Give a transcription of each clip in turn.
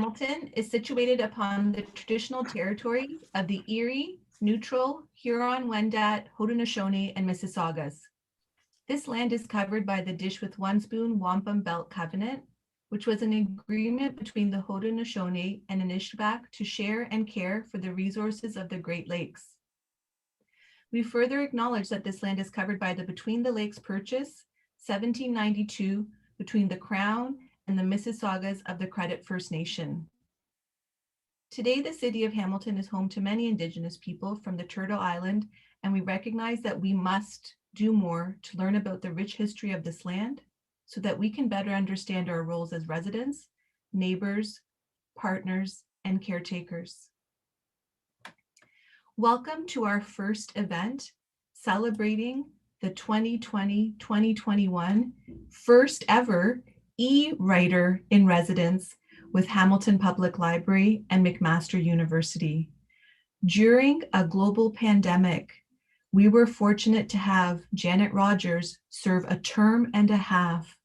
Hamilton is situated upon the traditional territory of the Erie, Neutral, Huron-Wendat, Haudenosaunee, and Mississaugas. This land is covered by the Dish with One Spoon Wampum Belt Covenant, which was an agreement between the Haudenosaunee and Anishinaabeg to share and care for the resources of the Great Lakes. We further acknowledge that this land is covered by the Between the Lakes Purchase, 1792, between the Crown and the Mississaugas of the Credit First Nation. Today, the city of Hamilton is home to many Indigenous people from the Turtle Island, and we recognize that we must do more to learn about the rich history of this land so that we can better understand our roles as residents, neighbors, partners, and caretakers. Welcome to our first event celebrating the 2020-2021 first ever E-Writer in Residence with Hamilton Public Library and McMaster University. During a global pandemic, we were fortunate to have Janet Rogers serve a term and a half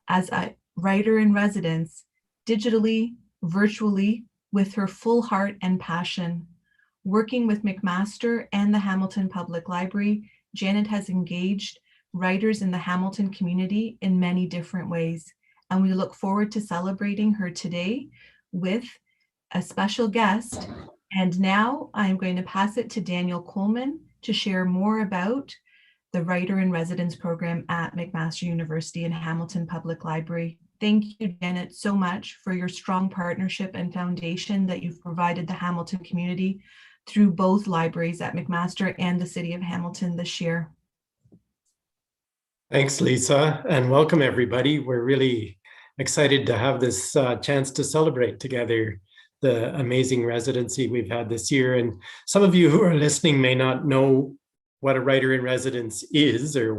as a writer in residence, digitally, virtually, with her full heart and passion. Working with McMaster and the Hamilton Public Library, Janet has engaged writers in the Hamilton community in many different ways. And we look forward to celebrating her today with a special guest. And now I'm going to pass it to Daniel Coleman to share more about the Writer in Residence program at McMaster University and Hamilton Public Library. Thank you, Janet, so much for your strong partnership and foundation that you've provided the Hamilton community through both libraries at McMaster and the City of Hamilton this year. Thanks, Lisa, and welcome everybody. We're really excited to have this chance to celebrate together the amazing residency we've had this year. And some of you who are listening may not know what a writer in residence is or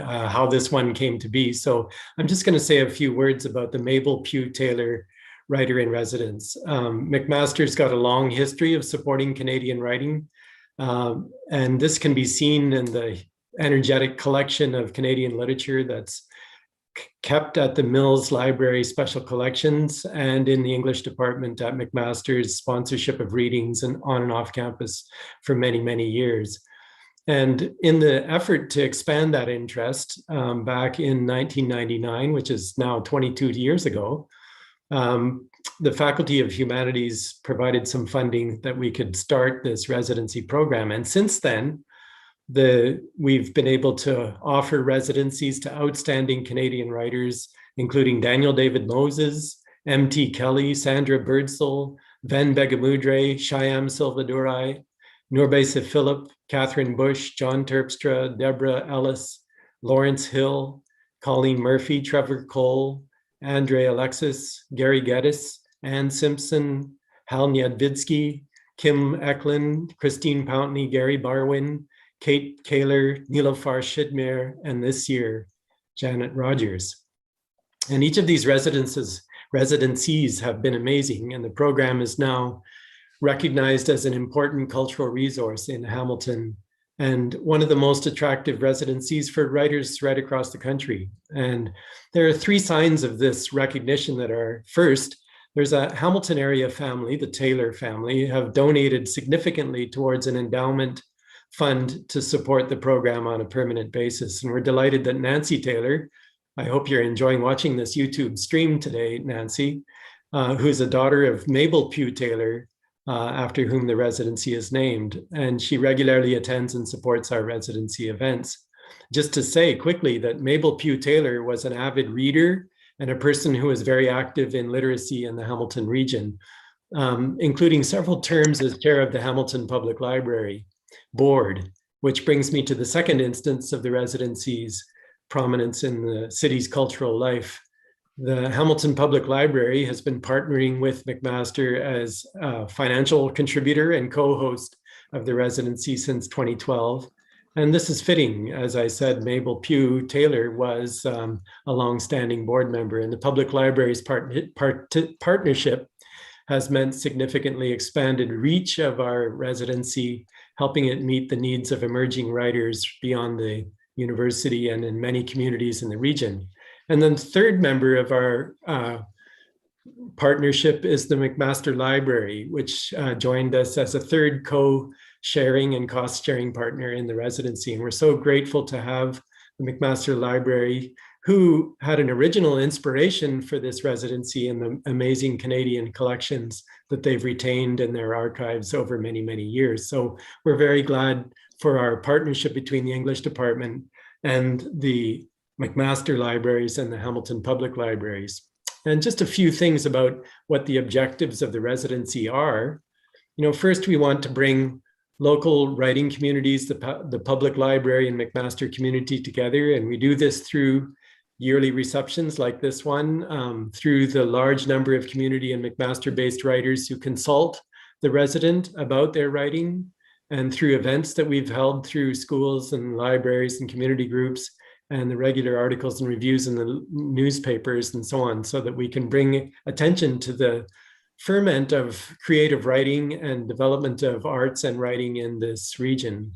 how this one came to be. So I'm just going to say a few words about the Mabel Pugh Taylor Writer in Residence. McMaster's got a long history of supporting Canadian writing, and this can be seen in the energetic collection of Canadian literature that's kept at the Mills Library Special Collections and in the English department at McMaster's sponsorship of readings and on and off campus for many, many years. And in the effort to expand that interest, back in 1999, which is now 22 years ago, the Faculty of Humanities provided some funding that we could start this residency program. And since then, we've been able to offer residencies to outstanding Canadian writers, including Daniel David Moses, M.T. Kelly, Sandra Birdsall, Ven Begamudre, Shyam Silvadurai, Nurbesa Philip, Catherine Bush, John Terpstra, Deborah Ellis, Lawrence Hill, Colleen Murphy, Trevor Cole, Andre Alexis, Gary Geddes, Ann Simpson, Hal Nyadvidsky, Kim Eklund, Christine Pountney, Gary Barwin, Kate Kaler, Nilofar Shidmer, and this year, Janet Rogers. And each of these residencies have been amazing, and the program is now recognized as an important cultural resource in Hamilton and one of the most attractive residencies for writers right across the country. And there are three signs of this recognition that are: first, there's a Hamilton area family, the Taylor family, have donated significantly towards an endowment fund to support the program on a permanent basis. And we're delighted that Nancy Taylor, I hope you're enjoying watching this YouTube stream today, Nancy, who's a daughter of Mabel Pugh Taylor, after whom the residency is named. And she regularly attends and supports our residency events. Just to say quickly that Mabel Pugh Taylor was an avid reader and a person who was very active in literacy in the Hamilton region, including several terms as chair of the Hamilton Public Library Board, which brings me to the second instance of the residency's prominence in the city's cultural life. The Hamilton Public Library has been partnering with McMaster as a financial contributor and co-host of the residency since 2012. And this is fitting. As I said, Mabel Pugh Taylor was a longstanding board member, and the Public Library's partnership has meant significantly expanded reach of our residency, helping it meet the needs of emerging writers beyond the university and in many communities in the region. And then the third member of our partnership is the McMaster Library, which joined us as a third co-sharing and cost-sharing partner in the residency. And we're so grateful to have the McMaster Library, who had an original inspiration for this residency in the amazing Canadian collections that they've retained in their archives over many, many years. So we're very glad for our partnership between the English department and the McMaster Libraries and the Hamilton Public Libraries. And just a few things about what the objectives of the residency are. First, we want to bring local writing communities, the public library and McMaster community together. And we do this through yearly receptions like this one, through the large number of community and McMaster-based writers who consult the resident about their writing, and through events that we've held through schools and libraries and community groups, and the regular articles and reviews in the newspapers and so on, so that we can bring attention to the ferment of creative writing and development of arts and writing in this region.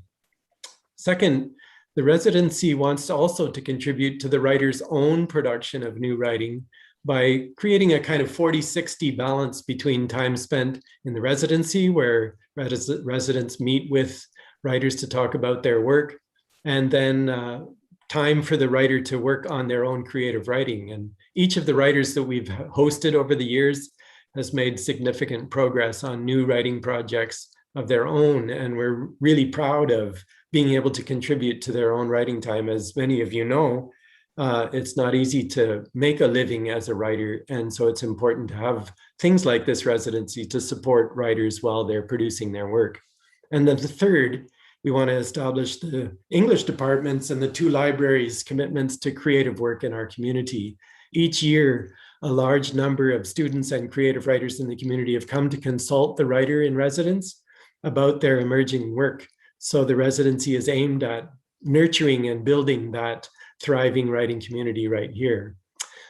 Second, the residency wants also to contribute to the writer's own production of new writing by creating a kind of 40-60 balance between time spent in the residency, where residents meet with writers to talk about their work, and then time for the writer to work on their own creative writing. And each of the writers that we've hosted over the years has made significant progress on new writing projects of their own. And we're really proud of being able to contribute to their own writing time. As many of you know, it's not easy to make a living as a writer. And so it's important to have things like this residency to support writers while they're producing their work. And then the third, we want to establish the English departments and the two libraries' commitments to creative work in our community. Each year, a large number of students and creative writers in the community have come to consult the writer in residence about their emerging work. So the residency is aimed at nurturing and building that thriving writing community right here.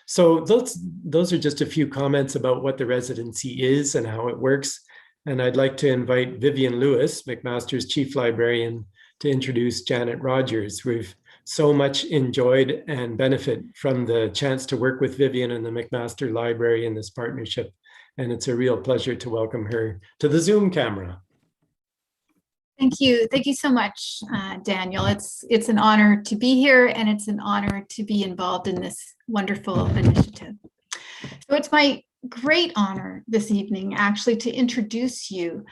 So those are just a few comments about what the residency is and how it works. And I'd like to invite Vivian Lewis, McMaster's chief librarian, to introduce Janet Rogers. We've so much enjoyed and benefit from the chance to work with Vivian and the McMaster Library in this partnership. And it's a real pleasure to welcome her to the Zoom camera. Thank you. Thank you so much, Daniel. It's an honor to be here, and it's an honor to be involved in this wonderful initiative. So it's my great honor this evening actually to introduce you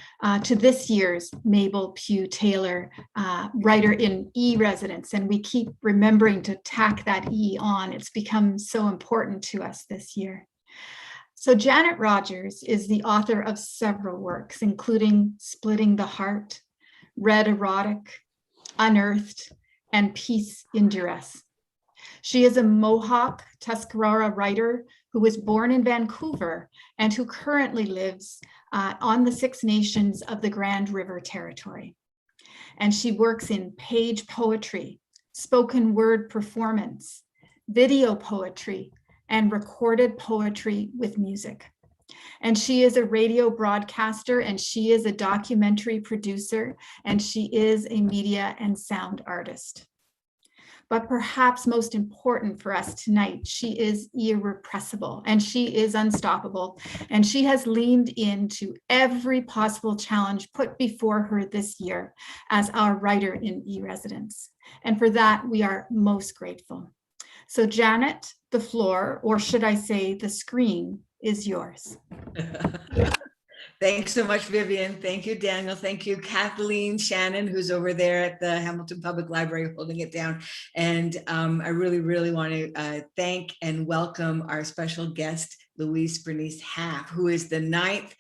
to this year's Mabel Pugh Taylor Writer in E-Residence. And we keep remembering to tack that E on. It's become so important to us this year. So Janet Rogers is the author of several works, including Splitting the Heart, Red Erotic, Unearthed, and Peace in Duress. She is a Mohawk Tuscarora writer who was born in Vancouver and who currently lives on the Six Nations of the Grand River Territory. And she works in page poetry, spoken word performance, video poetry, and recorded poetry with music. And she is a radio broadcaster, and she is a documentary producer, and she is a media and sound artist. But perhaps most important for us tonight, she is irrepressible and she is unstoppable. And she has leaned into every possible challenge put before her this year as our writer in E-Residence. And for that, we are most grateful. So Janet, the floor, or should I say the screen, is yours. Thanks so much, Vivian. Thank you, Daniel. Thank you, Kathleen Shannon, who's over there at the Hamilton Public Library holding it down. And I really, really want to thank and welcome our special guest, Louise Bernice Halfe, who is the 9th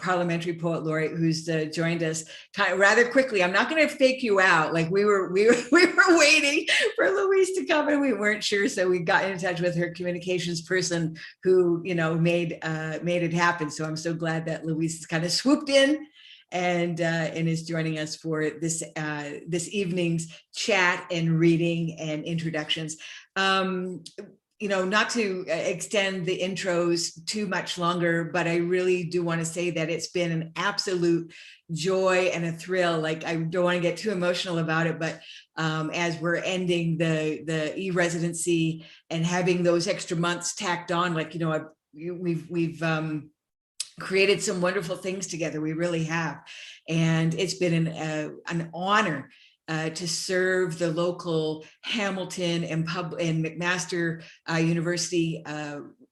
Parliamentary Poet Laureate, who's joined us kind of rather quickly. I'm not going to fake you out. Like we were waiting for Louise to come and we weren't sure, so we got in touch with her communications person, who made it happen. So I'm so glad that Louise has kind of swooped in and is joining us for this evening's chat and reading and introductions. Not to extend the intros too much longer, but I really do want to say that it's been an absolute joy and a thrill. Like, I don't want to get too emotional about it, but as we're ending the E-Residency and having those extra months tacked on, we've created some wonderful things together. We really have. And it's been an honor to serve the local Hamilton and McMaster University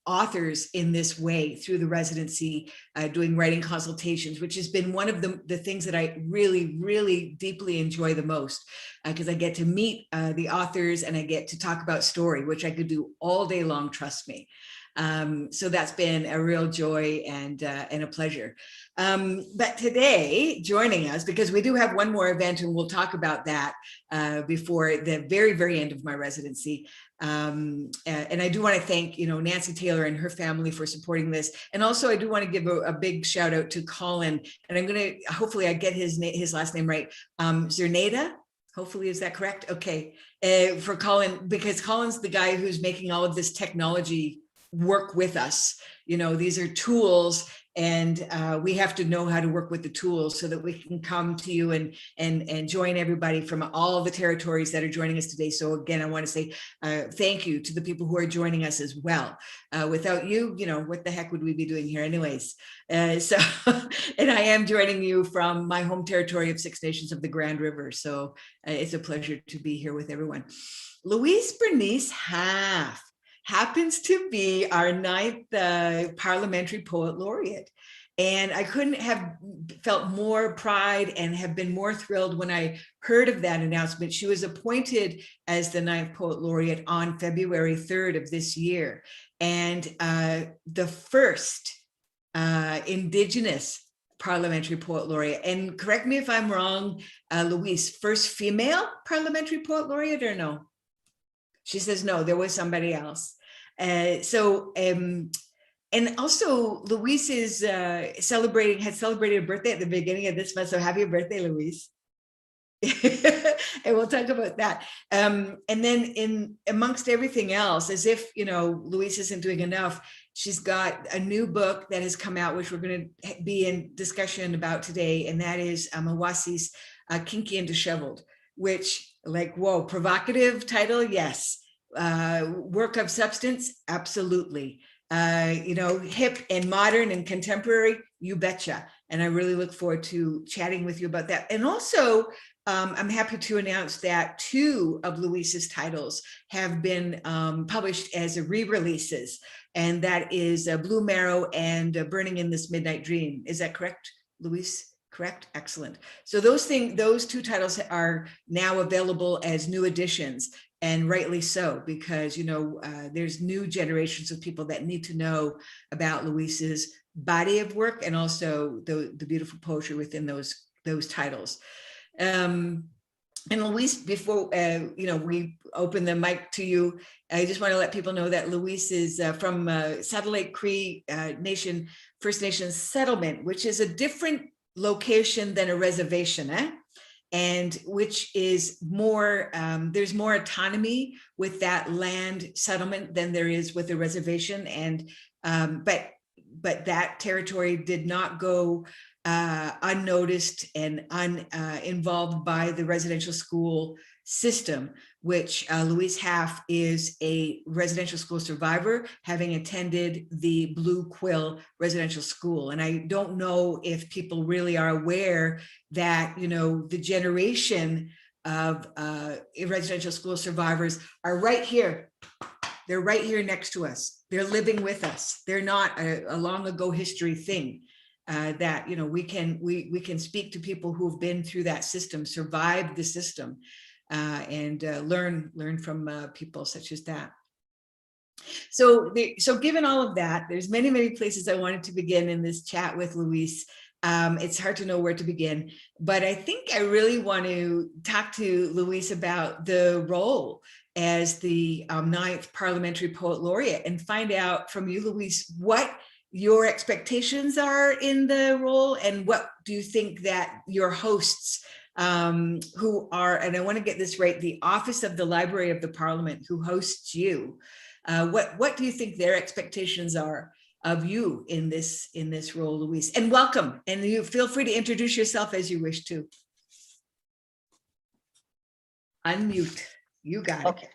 authors in this way through the residency, doing writing consultations, which has been one of the things that I really, really deeply enjoy the most, because I get to meet the authors and I get to talk about story, which I could do all day long, trust me. So that's been a real joy and a pleasure. But today, joining us, because we do have one more event and we'll talk about that before the very, very end of my residency. And I do want to thank, Nancy Taylor and her family for supporting this. And also I do want to give a big shout out to Colin, and I'm going to, hopefully I get his last name right. Zerneda. Hopefully, is that correct? Okay. For Colin, because Colin's the guy who's making all of this technology work with us. These are tools, and we have to know how to work with the tools so that we can come to you and join everybody from all the territories that are joining us today. So again, I want to say thank you to the people who are joining us as well. Without you, what the heck would we be doing here anyways? And I am joining you from my home territory of Six Nations of the Grand River. So it's a pleasure to be here with everyone. Louise Bernice Halfe happens to be our 9th Parliamentary Poet Laureate. And I couldn't have felt more pride and have been more thrilled when I heard of that announcement. She was appointed as the 9th Poet Laureate on February 3rd of this year. And the first Indigenous Parliamentary Poet Laureate. And correct me if I'm wrong, Louise, first female Parliamentary Poet Laureate or no? She says, no, there was somebody else. And also Louise is had celebrated a birthday at the beginning of this month. So happy birthday, Louise. And we'll talk about that. And then in amongst everything else, as if, Louise isn't doing enough, she's got a new book that has come out, which we're going to be in discussion about today. And that is Awasi's Kinky and Disheveled, which, like, whoa, provocative title. Yes. Work of substance, absolutely. Hip and modern and contemporary, you betcha. And I really look forward to chatting with you about that. And also, I'm happy to announce that 2 of Louise's titles have been published as re-releases, and that is Blue Marrow and Burning in This Midnight Dream. Is that correct, Louise? Correct? Excellent. So those 2 titles are now available as new editions. And rightly so, because, there's new generations of people that need to know about Louise's body of work and also the beautiful poetry within those titles. And Louise, before, we open the mic to you, I just want to let people know that Louise is from Satellite Cree Nation, First Nations settlement, which is a different location than a reservation, and which is more, there's more autonomy with that land settlement than there is with a reservation. And but that territory did not go unnoticed and uninvolved by the residential school system, which Louise Halfe is a residential school survivor, having attended the Blue Quill Residential School. And I don't know if people really are aware that, the generation of residential school survivors are right here. They're right here next to us. They're living with us. They're not a long ago history thing. That we can speak to people who've been through that system, survived the system, and learn from people such as that. So given all of that, there's many places I wanted to begin in this chat with Louise. It's hard to know where to begin, but I think I really want to talk to Louise about the role as the 9th Parliamentary Poet Laureate and find out from you, Louise, what your expectations are in the role, and what do you think that your hosts who are, and I want to get this right, the Office of the Library of the Parliament, who hosts you, what do you think their expectations are of you in this role, Louise? And welcome, and you feel free to introduce yourself as you wish to. Unmute, you got it. Okay.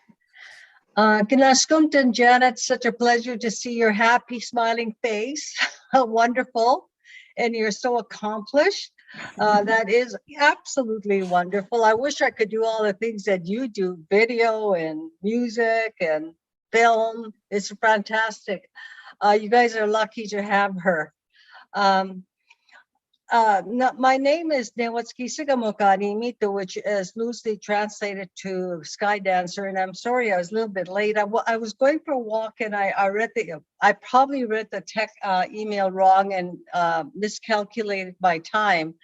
Kinaskumtan, Janet, such a pleasure to see your happy, smiling face. Wonderful. And you're so accomplished. That is absolutely wonderful. I wish I could do all the things that you do, video and music and film. It's fantastic. You guys are lucky to have her. No, my name is Newatski Sigamokanimito, which is loosely translated to Sky Dancer. And I'm sorry, I was a little bit late. I was going for a walk and I probably read the email wrong and miscalculated my time,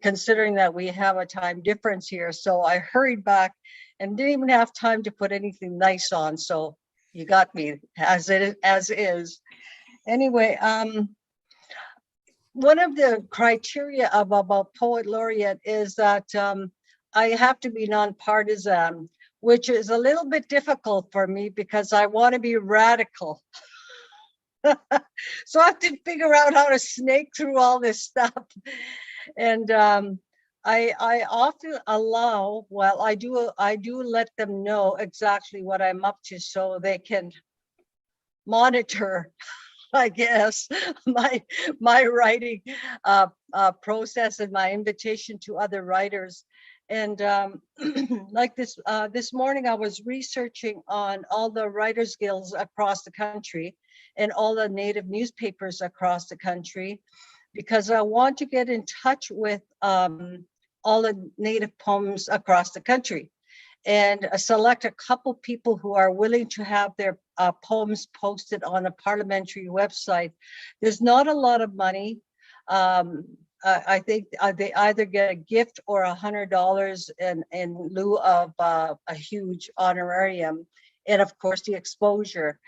considering that we have a time difference here. So I hurried back and didn't even have time to put anything nice on. So you got me as is. Anyway, one of the criteria of a poet laureate is that I have to be nonpartisan, which is a little bit difficult for me because I want to be radical. So I have to figure out how to snake through all this stuff. And I often allow, well, I do let them know exactly what I'm up to so they can monitor, I guess, my writing process and my invitation to other writers. And like this morning, I was researching on all the writers' guilds across the country and all the native newspapers across the country, because I want to get in touch with all the native poems across the country and select a couple people who are willing to have their poems posted on a parliamentary website. There's not a lot of money. I think they either get a gift or $100 in lieu of a huge honorarium, and of course the exposure.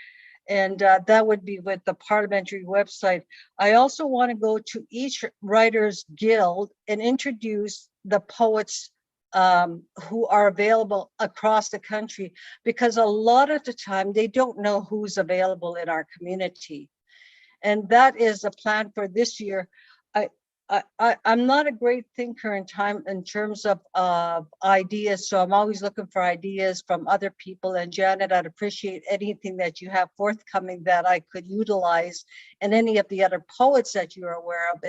And that would be with the parliamentary website. I also want to go to each writer's guild and introduce the poets who are available across the country, because a lot of the time they don't know who's available in our community. And that is a plan for this year. I'm not a great thinker in terms of ideas, so I'm always looking for ideas from other people. And Janet, I'd appreciate anything that you have forthcoming that I could utilize, and any of the other poets that you're aware of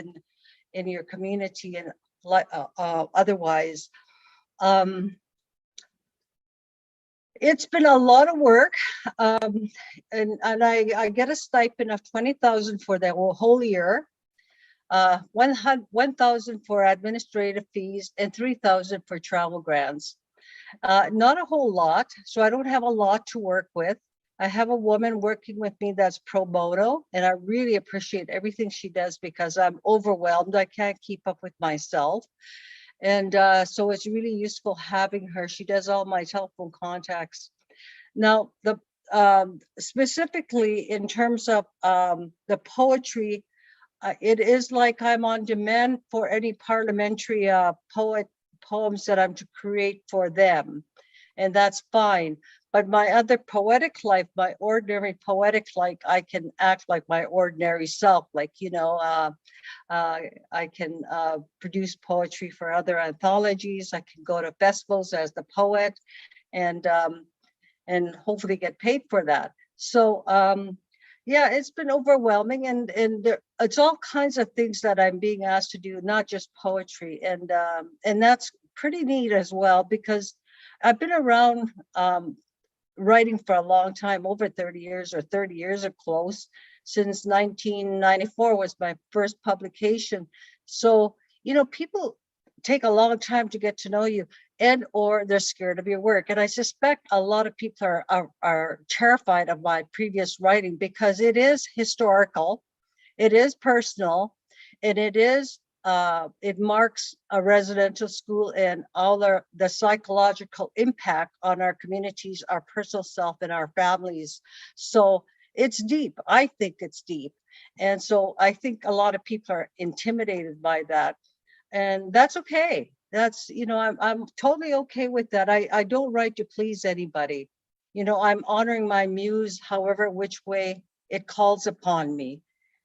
in your community and otherwise. It's been a lot of work, and I get a stipend of $20,000 for the whole year. 1,000 for administrative fees and 3,000 for travel grants. Not a whole lot, so I don't have a lot to work with. I have a woman working with me that's pro bono, and I really appreciate everything she does because I'm overwhelmed. I can't keep up with myself. And so it's really useful having her. She does all my telephone contacts. Now, specifically in terms of the poetry, it is like I'm on demand for any parliamentary poems that I'm to create for them, and that's fine. But my other poetic life, my ordinary poetic life, I can act like my ordinary self, like, I can produce poetry for other anthologies. I can go to festivals as the poet, and hopefully get paid for that. So yeah, it's been overwhelming, and it's all kinds of things that I'm being asked to do, not just poetry, and that's pretty neat as well, because I've been around writing for a long time, over 30 years or close, since 1994 was my first publication. So, people take a long time to get to know you, and or they're scared of your work. And I suspect a lot of people are terrified of my previous writing, because it is historical, it is personal, and it marks a residential school and all the psychological impact on our communities, our personal self, and our families. So it's deep. I think it's deep. And so I think a lot of people are intimidated by that. And that's okay. That's, I'm totally okay with that. I don't write to please anybody. I'm honoring my muse, however, which way it calls upon me.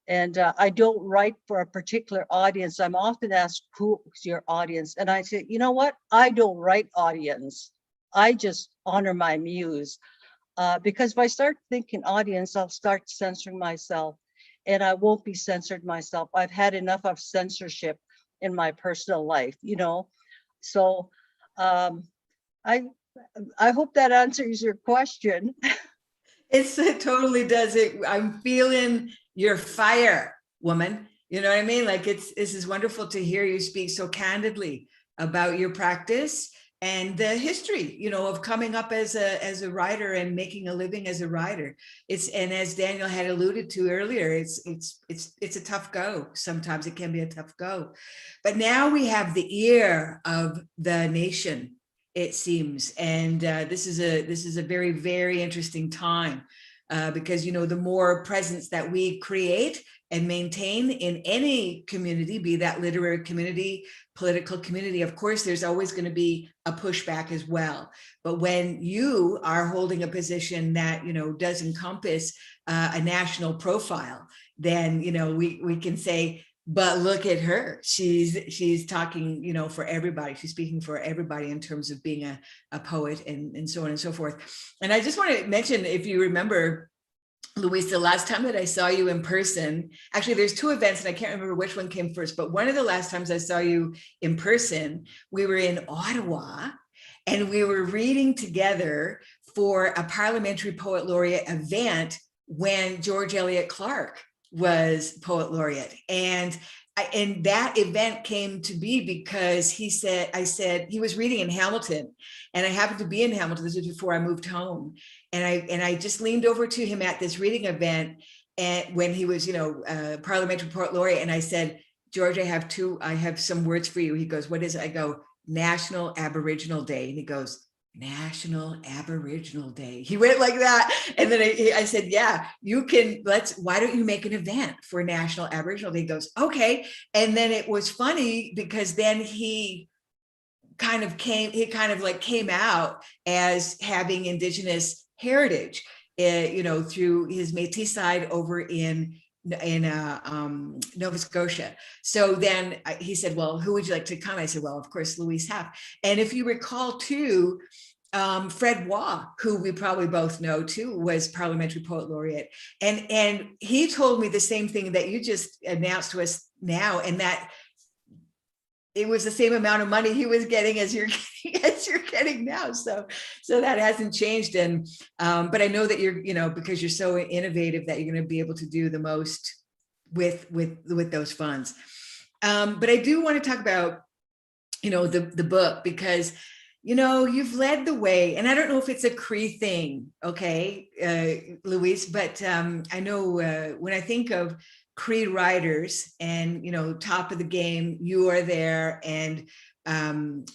And I don't write for a particular audience. I'm often asked, who's your audience? And I say, you know what? I don't write audience. I just honor my muse. Because if I start thinking audience, I'll start censoring myself, and I won't be censored myself. I've had enough of censorship in my personal life, you know. So I hope that answers your question. It totally does. I'm feeling your fire, woman. You know what I mean? Like this is wonderful to hear you speak so candidly about your practice and the history, you know, of coming up as a writer and making a living as a writer. And as Daniel had alluded to earlier, it's a tough go. Sometimes it can be a tough go, but now we have the ear of the nation, it seems, and this is a very, very interesting time because, you know, the more presence that we create and maintain in any community, be that literary community, political community, of course, there's always going to be a pushback as well. But when you are holding a position that, you know, does encompass a national profile, then, you know, we can say, but look at her. She's talking, you know, for everybody. She's speaking for everybody in terms of being a poet and so on and so forth. And I just want to mention, if you remember, Louise, the last time that I saw you in person, actually there's two events and I can't remember which one came first, but one of the last times I saw you in person, we were in Ottawa and we were reading together for a Parliamentary Poet Laureate event when George Eliot Clarke was Poet Laureate. And that event came to be because I said he was reading in Hamilton and I happened to be in Hamilton. This was before I moved home. And I just leaned over to him at this reading event and when he was, you know, Parliamentary Poet Laureate. And I said, George, I have some words for you. He goes, what is it? I go, National Aboriginal Day. And he goes, National Aboriginal Day. He went like that. And then I said, yeah, you can, why don't you make an event for National Aboriginal Day? He goes, okay. And then it was funny because then he kind of came out as having Indigenous heritage, you know, through his Métis side over in Nova Scotia. So then he said, well, who would you like to come? I said, well, of course, Louise Halfe. And if you recall too, Fred Waugh, who we probably both know too, was Parliamentary Poet Laureate. And he told me the same thing that you just announced to us now, and that it was the same amount of money he was getting as you're getting now. So that hasn't changed. And but I know that you're, you know, because you're so innovative that you're going to be able to do the most with those funds. But I do want to talk about, you know, the book, because, you know, you've led the way, and I don't know if it's a Cree thing, okay, Louise, but I know when I think of Cree writers and, you know, top of the game, you are there, and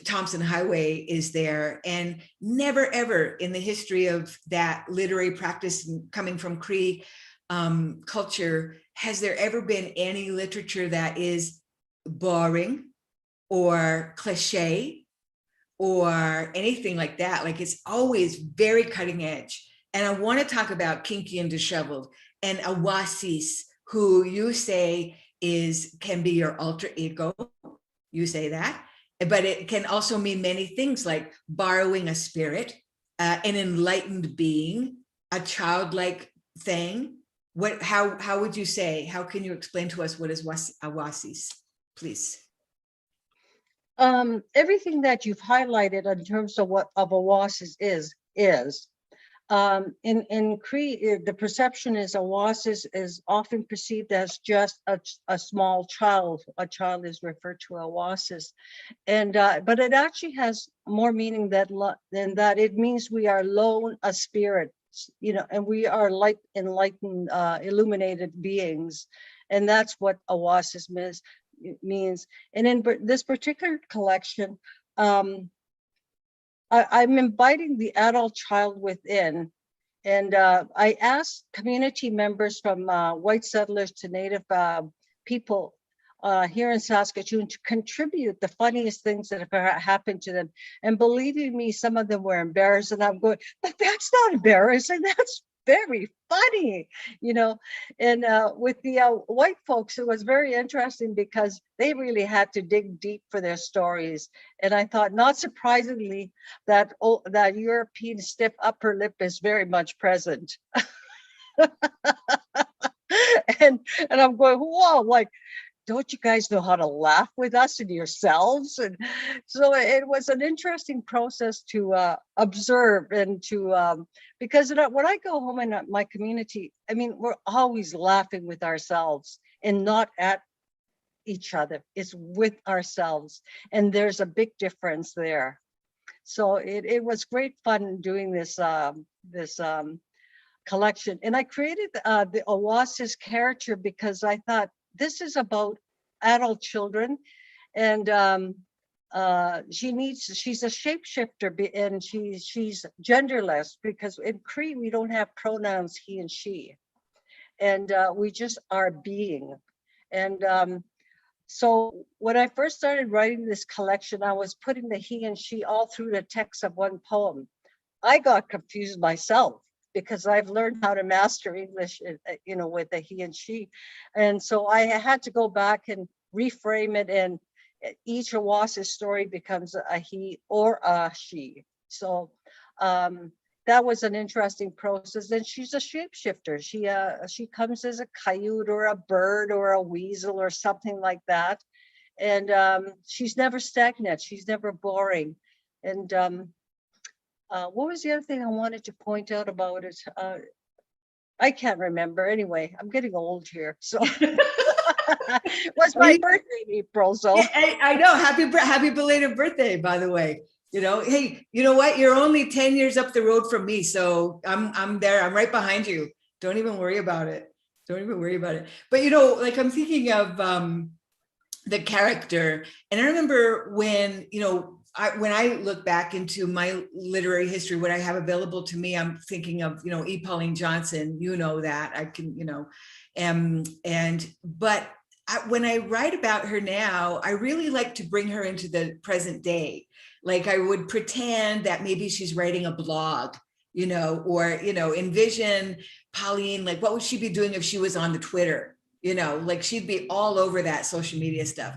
Thompson Highway is there, and never ever in the history of that literary practice coming from Cree culture has there ever been any literature that is boring or cliche or anything like that. Like, it's always very cutting edge. And I want to talk about Kinky and Disheveled and Oasis, who you say can be your alter ego. You say that, but it can also mean many things, like borrowing a spirit, an enlightened being, a childlike thing. How would you say, how can you explain to us what is Oasis, please? Everything that you've highlighted in terms of what Oasis is. In Cree, the perception is Oasis is often perceived as just a small child. A child is referred to Oasis, and but it actually has more meaning than that. It means we are lone a spirit, you know, and we are like enlightened, illuminated beings, and that's what Oasis means. And in this particular collection, I'm inviting the adult child within. And I asked community members from white settlers to Native people here in Saskatchewan to contribute the funniest things that have happened to them. And believe me, some of them were embarrassed, and I'm going, but that's not embarrassing. very funny, you know. And with the white folks, it was very interesting because they really had to dig deep for their stories. And I thought, not surprisingly, that that European stiff upper lip is very much present. And I'm going, whoa, like, don't you guys know how to laugh with us and yourselves? And so it was an interesting process to observe and to, because when I go home in my community, I mean, we're always laughing with ourselves and not at each other. It's with ourselves. And there's a big difference there. So it was great fun doing this, collection. And I created the Oasis character because I thought this is about adult children, and she's a shapeshifter, and she's genderless because in Cree we don't have pronouns he and she, and we just are being. And so when I first started writing this collection, I was putting the he and she all through the text of one poem. I got confused myself because I've learned how to master English, you know, with the he and she. And so I had to go back and reframe it, and each Oasis story becomes a he or a she. So that was an interesting process. And she's a shapeshifter. She comes as a coyote or a bird or a weasel or something like that. And she's never stagnant. She's never boring. And what was the other thing I wanted to point out about it? I can't remember. Anyway, I'm getting old here. So it was my birthday in April. So yeah, I know. Happy belated birthday, by the way. You know, hey, you know what? You're only 10 years up the road from me. So I'm there. I'm right behind you. Don't even worry about it. Don't even worry about it. But, you know, like I'm thinking of the character. And I remember when, you know, when I look back into my literary history, what I have available to me, I'm thinking of, you know, E. Pauline Johnson, you know, that I can, you know, but when I write about her now, I really like to bring her into the present day. Like I would pretend that maybe she's writing a blog, you know, or, you know, envision Pauline, like what would she be doing if she was on the Twitter? You know, like she'd be all over that social media stuff.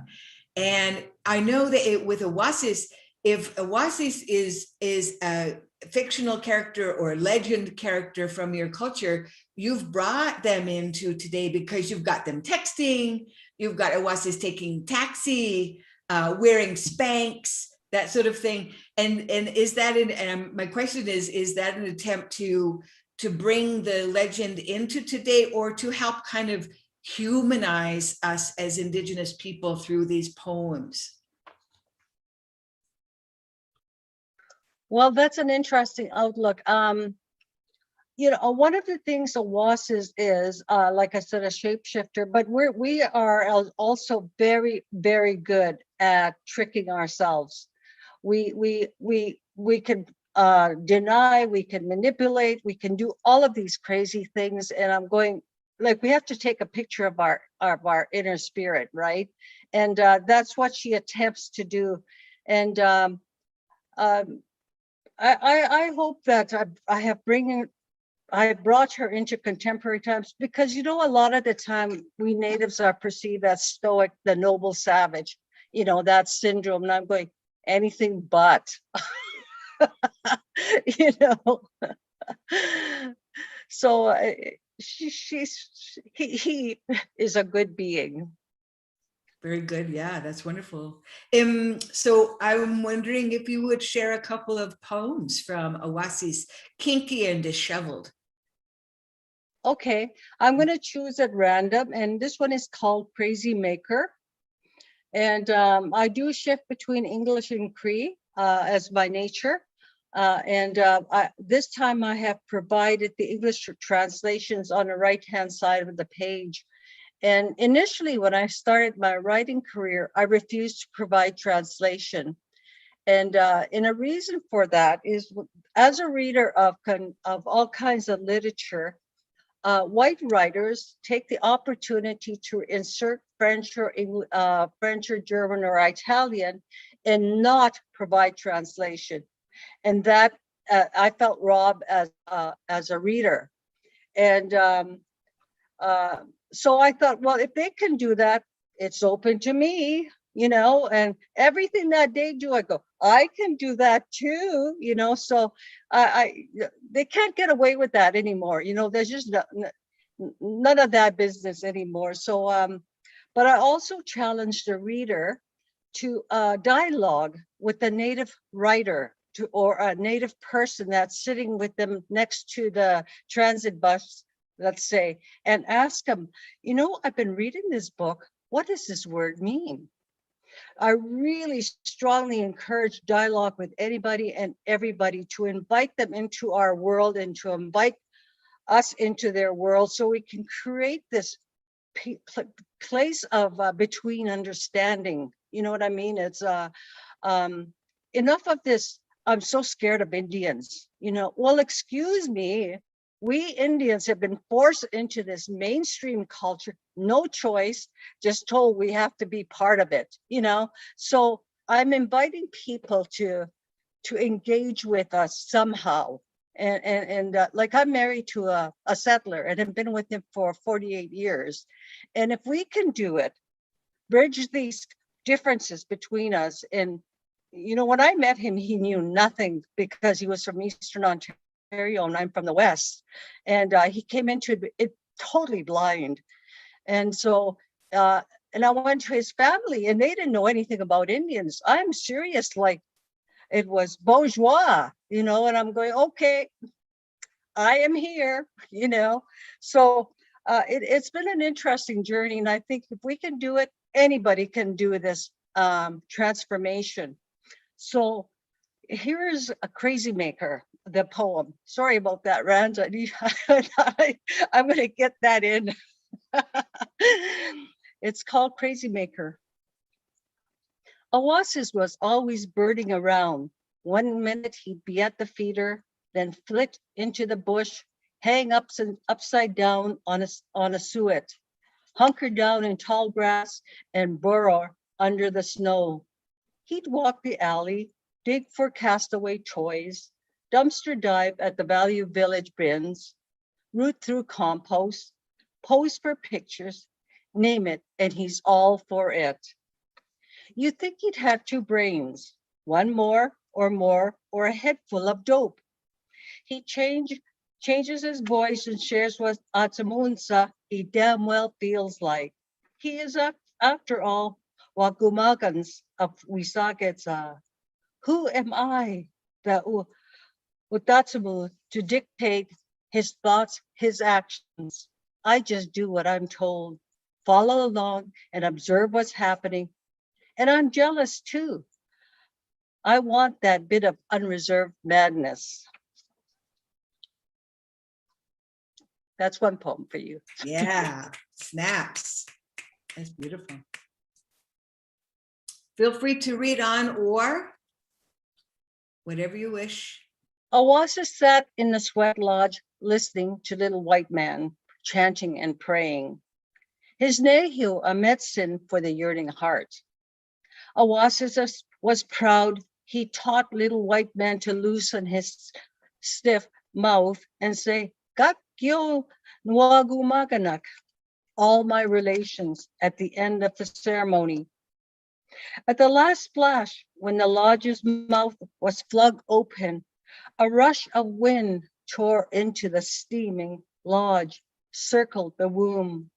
And I know that with Oasis, if Oasis is a fictional character or legend character from your culture, you've brought them into today because you've got them texting, you've got Oasis taking taxi, wearing Spanx, that sort of thing. And is that and my question is that an attempt to bring the legend into today, or to help kind of humanize us as Indigenous people through these poems? well, that's an interesting outlook. You know, one of the things Oasis is, like I said, a shapeshifter, but we are also very, very good at tricking ourselves. We can deny, we can manipulate, we can do all of these crazy things. And I'm going, like, we have to take a picture of our inner spirit, right? And that's what she attempts to do. And I hope that I brought her into contemporary times, because, you know, a lot of the time we natives are perceived as stoic, the noble savage, you know, that syndrome. And I'm going, anything but, you know. So he is a good being. Very good. Yeah, that's wonderful. So I'm wondering if you would share a couple of poems from Oasis, Kinky and Disheveled. Okay, I'm going to choose at random, and this one is called Crazy Maker. And I do shift between English and Cree as by nature. This time I have provided the English translations on the right-hand side of the page. And initially, when I started my writing career, I refused to provide translation. And a reason for that is, as a reader of all kinds of literature, white writers take the opportunity to insert French or German or Italian and not provide translation. And that I felt robbed as a reader. And so I thought, well, if they can do that, it's open to me, and everything that they do, I go, I can do that too, so they can't get away with that anymore. There's just none of that business anymore. So, but I also challenged the reader to dialogue with the native writer or a native person that's sitting with them next to the transit bus, let's say, and ask them, I've been reading this book. What does this word mean? I really strongly encourage dialogue with anybody and everybody, to invite them into our world and to invite us into their world, so we can create this place of between understanding. You know what I mean? It's enough of this. I'm so scared of Indians. Well, excuse me. We Indians have been forced into this mainstream culture, no choice, just told we have to be part of it. So I'm inviting people to engage with us somehow. And like, I'm married to a settler and have been with him for 48 years. And if we can do it, bridge these differences between us. And, when I met him, he knew nothing because he was from Eastern Ontario and I'm from the West. And he came into it totally blind. And so, and I went to his family and they didn't know anything about Indians. I'm serious, like, it was bourgeois, and I'm going, okay, I am here, So it's been an interesting journey. And I think if we can do it, anybody can do this transformation. So here's a Crazy Maker, the poem. Sorry about that, Rand. I'm going to get that in. It's called Crazy Maker. Oasis was always birding around. 1 minute he'd be at the feeder, then flit into the bush, hang upside down on a suet, hunker down in tall grass and burrow under the snow. He'd walk the alley, dig for castaway toys, dumpster dive at the Value Village bins, root through compost, pose for pictures, name it, and he's all for it. You'd think he'd have two brains, one more, or a head full of dope. He changes his voice and shares what Atamunsa he damn well feels like. He is, after all, Wagumagans of Wisagets. Who am I, the Utatsumu, to dictate his thoughts, his actions? I just do what I'm told, follow along and observe what's happening. And I'm jealous too. I want that bit of unreserved madness. That's one poem for you. Yeah, snaps. That's beautiful. Feel free to read on or whatever you wish. Oasis sat in the sweat lodge listening to Little White Man chanting and praying. His nehu a medicine for the yearning heart. Oasis was proud. He taught Little White Man to loosen his stiff mouth and say, Gakyo Nwagumaganak, all my relations, at the end of the ceremony. At the last splash, when the lodge's mouth was flung open, a rush of wind tore into the steaming lodge, circled the womb.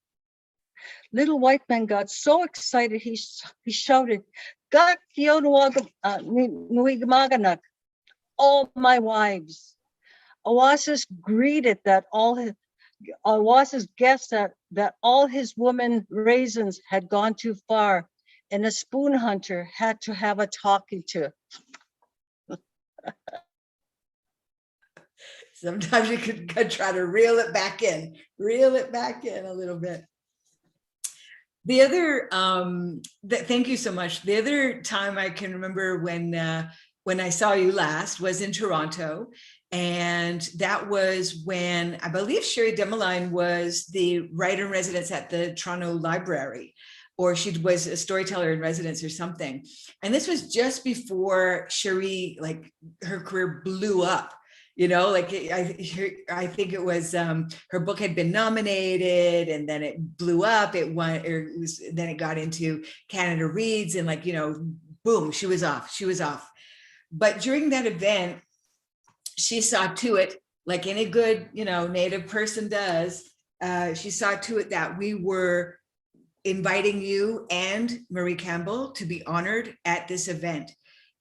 Little White Man got so excited, he shouted, Gakyo Nwagumaganak, all my wives. Oasis greeted that Oasis guessed that all his woman raisins had gone too far, and a spoon hunter had to have a talking to. Sometimes you could try to reel it back in a little bit. The other, thank you so much. The other time I can remember when I saw you last was in Toronto. And that was when I believe Sherry Demeline was the writer in residence at the Toronto Library, or she was a storyteller in residence or something. And this was just before Sherry, like, her career blew up. You know, like I think it was her book had been nominated, and then it blew up. It won, or it was, then it got into Canada Reads, and like, you know, boom, she was off. She was off. But during that event, she saw to it, like any good, you know, Native person does. She saw to it that we were inviting you and Marie Campbell to be honored at this event.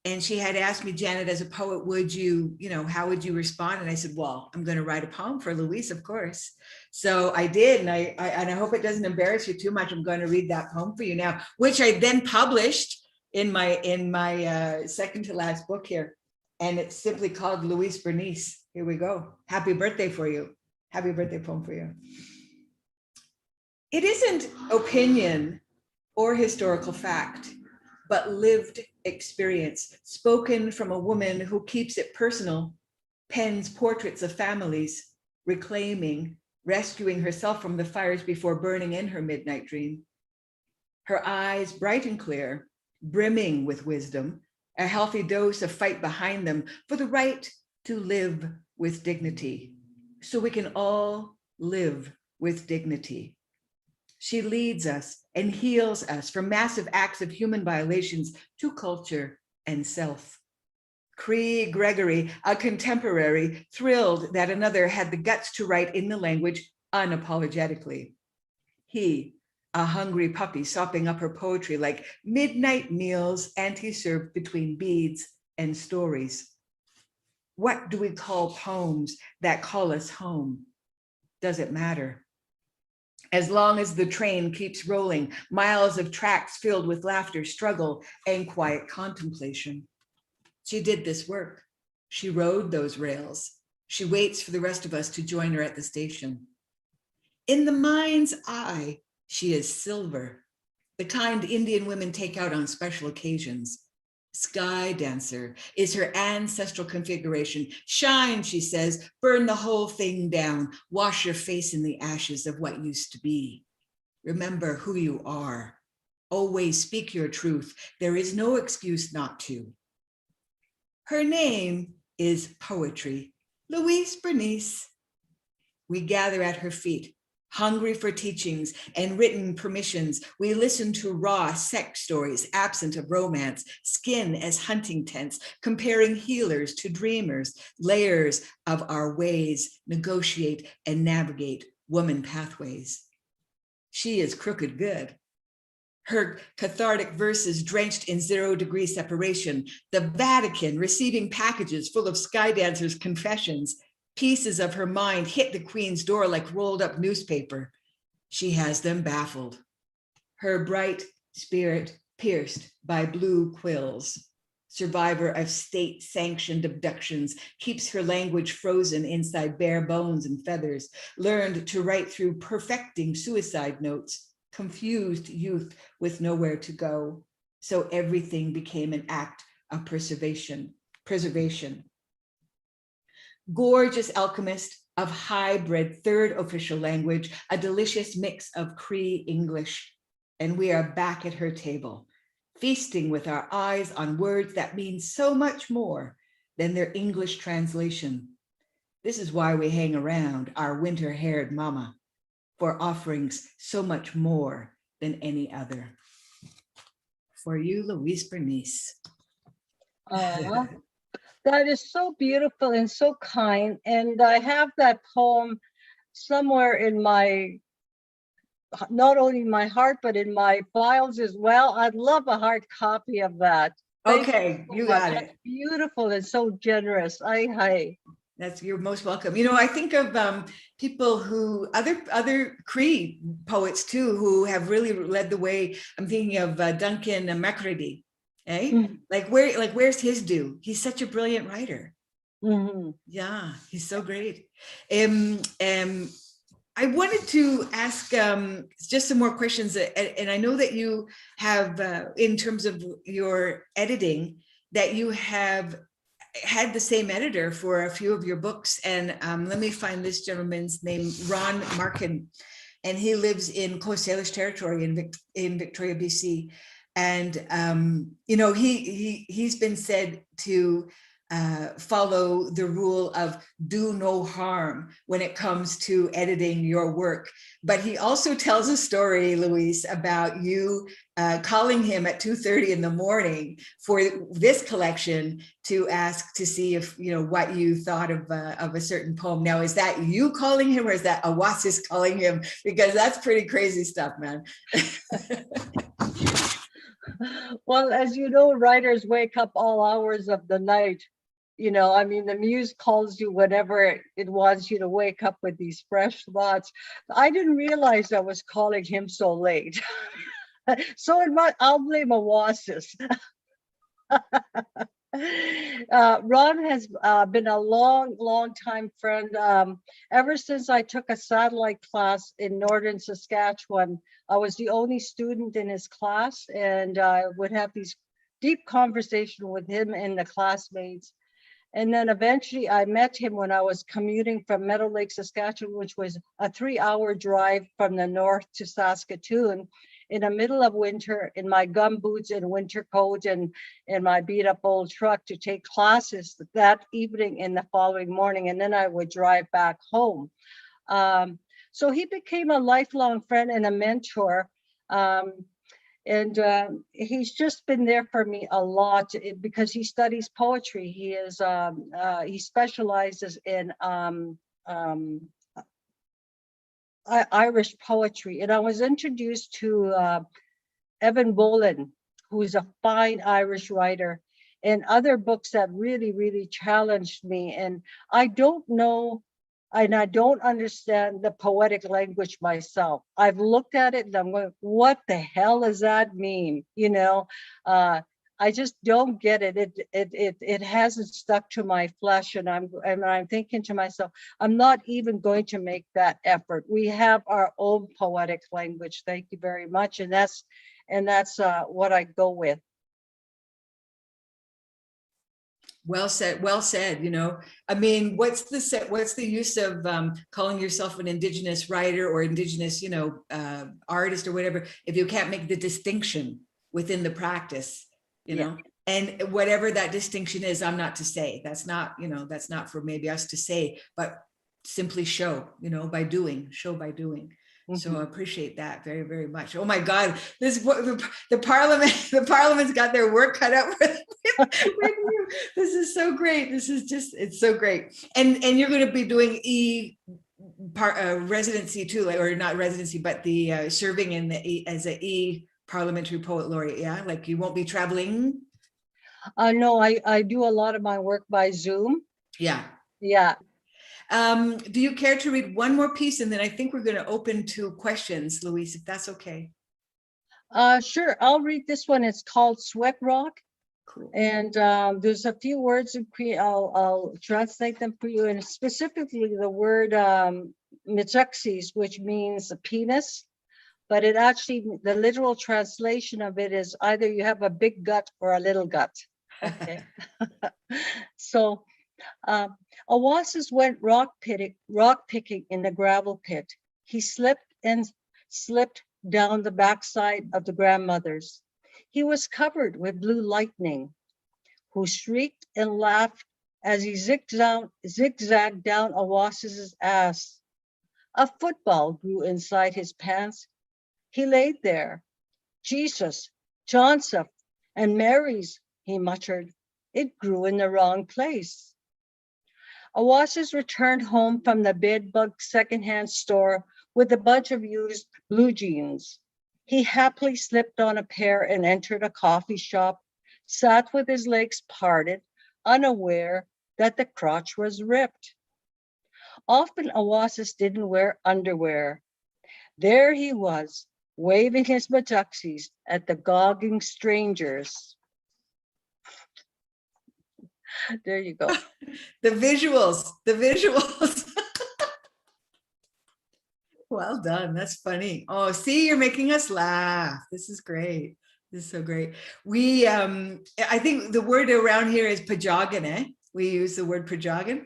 And she had asked me, Janet, as a poet, would you, you know, how would you respond? And I said, well, I'm going to write a poem for Louise, of course. So I did, and I hope it doesn't embarrass you too much. I'm going to read that poem for you now, which I then published in my second to last book here, and it's simply called Louise Bernice. Here we go. Happy birthday for you. Happy birthday poem for you. It isn't opinion or historical fact, but lived experience, spoken from a woman who keeps it personal, pens portraits of families, reclaiming, rescuing herself from the fires before burning in her midnight dream. Her eyes bright and clear, brimming with wisdom, a healthy dose of fight behind them for the right to live with dignity, so we can all live with dignity. She leads us and heals us from massive acts of human violations to culture and self. Cree Gregory, a contemporary, thrilled that another had the guts to write in the language unapologetically. He, a hungry puppy, sopping up her poetry like midnight meals anti-served between beads and stories. What do we call poems that call us home? Does it matter? As long as the train keeps rolling, miles of tracks filled with laughter, struggle, and quiet contemplation. She did this work. She rode those rails. She waits for the rest of us to join her at the station. In the mind's eye, she is silver, the kind Indian women take out on special occasions. Sky dancer is her ancestral configuration. Shine, she says, burn the whole thing down. Wash your face in the ashes of what used to be. Remember who you are. Always speak your truth. There is no excuse not to. Her name is poetry, Louise Bernice. We gather at her feet, hungry for teachings and written permissions. We listen to raw sex stories, absent of romance, skin as hunting tents, comparing healers to dreamers, layers of our ways, negotiate and navigate woman pathways. She is crooked good. Her cathartic verses drenched in 0-degree separation, the Vatican receiving packages full of sky dancers' confessions. Pieces of her mind hit the Queen's door like rolled up newspaper. She has them baffled. Her bright spirit pierced by blue quills. Survivor of state-sanctioned abductions, keeps her language frozen inside bare bones and feathers, learned to write through perfecting suicide notes, confused youth with nowhere to go. So everything became an act of preservation. Gorgeous alchemist of hybrid third official language, a delicious mix of Cree English. And we are back at her table, feasting with our eyes on words that mean so much more than their English translation. This is why we hang around our winter-haired mama, for offerings so much more than any other. For you, Louise Bernice. That is so beautiful and so kind. And I have that poem somewhere in my, not only my heart, but in my files as well. I'd love a hard copy of that. Okay, you got it. That's beautiful and so generous. You're most welcome. You know, I think of people who, other Cree poets too, who have really led the way. I'm thinking of Duncan McCready. Mm-hmm. Where's his due? He's such a brilliant writer. Mm-hmm. Yeah, he's so great. I wanted to ask just some more questions, and I know that you have, in terms of your editing, that you have had the same editor for a few of your books. And let me find this gentleman's name, Ron Markin, and he lives in Coast Salish territory in Victoria, BC. And you know, he's been said to follow the rule of do no harm when it comes to editing your work. But he also tells a story, Louise, about you calling him at 2:30 in the morning for this collection to ask to see if, you know, what you thought of a certain poem. Now, is that you calling him or is that Oasis calling him? Because that's pretty crazy stuff, man. Well, as you know, writers wake up all hours of the night. You know, I mean, the muse calls you whenever it wants you to wake up with these fresh thoughts. I didn't realize I was calling him so late. So I'll blame Oasis. Ron has been a long time friend. Ever since I took a satellite class in Northern Saskatchewan, I was the only student in his class, and I would have these deep conversations with him and the classmates. And then eventually I met him when I was commuting from Meadow Lake, Saskatchewan, which was a 3-hour drive from the north to Saskatoon, in the middle of winter, in my gum boots and winter coat and in my beat up old truck to take classes that evening and the following morning. And then I would drive back home. So he became a lifelong friend and a mentor. And he's just been there for me a lot because he studies poetry. He specializes in Irish poetry. And I was introduced to Evan Boland, who is a fine Irish writer, and other books that really challenged me. And I don't know, and I don't understand the poetic language myself. I've looked at it and I'm going, what the hell does that mean? You know, I just don't get it. It hasn't stuck to my flesh, and I'm thinking to myself, I'm not even going to make that effort. We have our own poetic language. Thank you very much, and that's what I go with. Well said. Well said. You know, I mean, what's the use of calling yourself an Indigenous writer or Indigenous, you know, artist or whatever, if you can't make the distinction within the practice, you know? And whatever that distinction is, I'm not to say. That's not, you know, that's not for maybe us to say, but simply show, you know, by doing, show by doing. So I appreciate that very much. Oh my God, this the Parliament's got their work cut out with you. This is so great. This is just, it's so great. And you're going to be doing residency too, or not residency, but the serving in the as a Parliamentary Poet Laureate. Yeah, like you won't be traveling. No, I do a lot of my work by Zoom. Yeah. Do you care to read one more piece, and then I think we're going to open to questions, Louise, if that's okay? Sure, I'll read this one. It's called Sweat Rock. Cool. And there's a few words I'll translate them for you, and specifically the word mitsuxis, which means a penis, but it actually, the literal translation of it is either you have a big gut or a little gut. Okay. So Oasis went rock picking in the gravel pit. He slipped down the backside of the grandmother's. He was covered with blue lightning, who shrieked and laughed as he zigzagged down Oasis's ass. A football grew inside his pants. He laid there. Jesus, Joseph, and Mary's, he muttered. It grew in the wrong place. Oasis returned home from the bedbug secondhand store with a bunch of used blue jeans. He happily slipped on a pair and entered a coffee shop, sat with his legs parted, unaware that the crotch was ripped. Often Oasis didn't wear underwear. There he was, waving his buttocksies at the gawking strangers. There you go. The visuals. Well done. That's funny. Oh, see, you're making us laugh. This is great. This is so great. We, I think the word around here is pajogan, eh? We use the word pajogan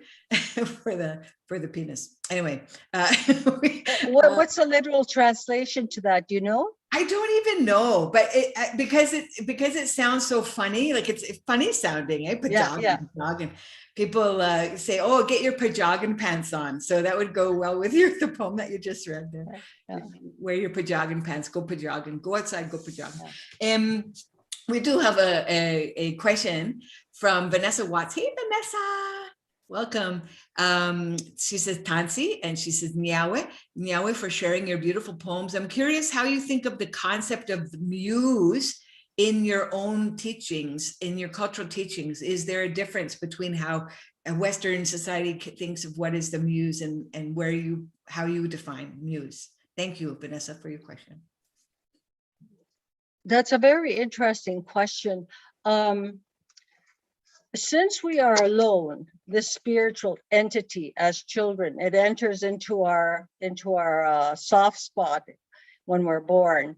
for the penis. Anyway. What's the literal translation to that? Do you know? I don't even know, but because it sounds so funny, like it's funny sounding, eh? Pajoggin. People say, "Oh, get your pajoggin pants on." So that would go well with the poem that you just read there. Yeah. Wear your pajoggin pants, go pajoggin, go outside, go pajoggin. Yeah. We do have a question from Vanessa Watts. Hey, Vanessa. Welcome. She says Tansi, and she says Nyawe for sharing your beautiful poems. I'm curious how you think of the concept of muse in your own teachings, in your cultural teachings. Is there a difference between how a Western society thinks of what is the muse and how you define muse? Thank you, Vanessa, for your question. That's a very interesting question. Since we are alone, this spiritual entity as children, it enters into our soft spot when we're born.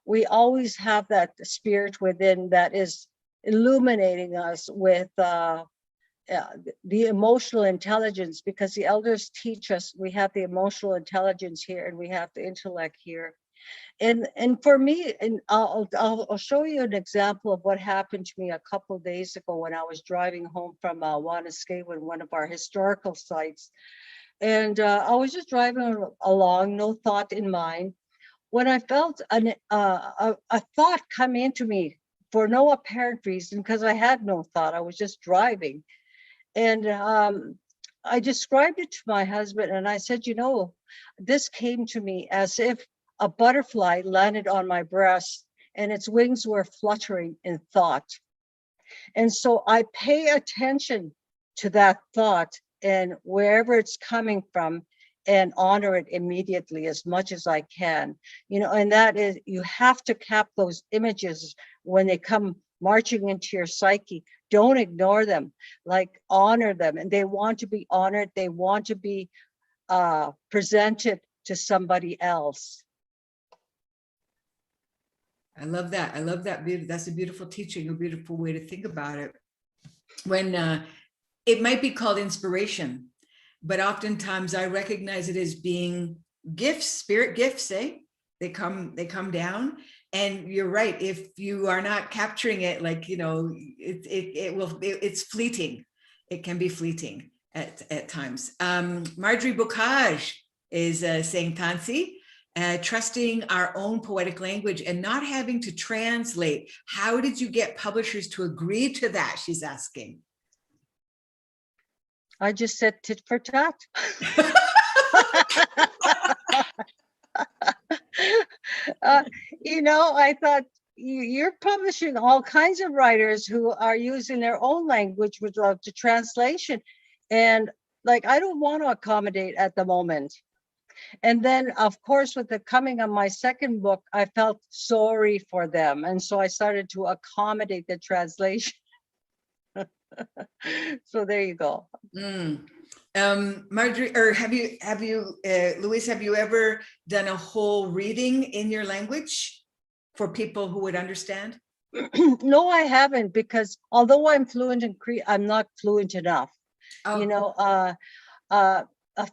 We always have that spirit within that is illuminating us with the emotional intelligence, because the elders teach us we have the emotional intelligence here and we have the intellect here. And for me, and I'll show you an example of what happened to me a couple of days ago when I was driving home from Wanuskewin, one of our historical sites. And I was just driving along, no thought in mind, when I felt a thought come into me for no apparent reason, because I had no thought. I was just driving. And I described it to my husband and I said, you know, this came to me as if a butterfly landed on my breast and its wings were fluttering in thought. And so I pay attention to that thought and wherever it's coming from and honor it immediately as much as I can. You know, and that is, you have to cap those images when they come marching into your psyche. Don't ignore them, like honor them. And they want to be honored. They want to be presented to somebody else. I love that. I love that. That's a beautiful teaching, a beautiful way to think about it. When it might be called inspiration, but oftentimes I recognize it as being gifts, spirit gifts, eh? They come down. And you're right. If you are not capturing it, like, you know, it's fleeting. It can be fleeting at times. Marjorie Bocage is saying, Tansi, trusting our own poetic language and not having to translate. How did you get publishers to agree to that? She's asking. I just said tit for tat. You know, I thought you're publishing all kinds of writers who are using their own language with the translation. And like, I don't want to accommodate at the moment. And then, of course, with the coming of my second book, I felt sorry for them. And so I started to accommodate the translation. So there you go. Marjorie, or have you, Louise, have you ever done a whole reading in your language for people who would understand? No, I haven't, because although I'm fluent in Cree, I'm not fluent enough. Oh. You know,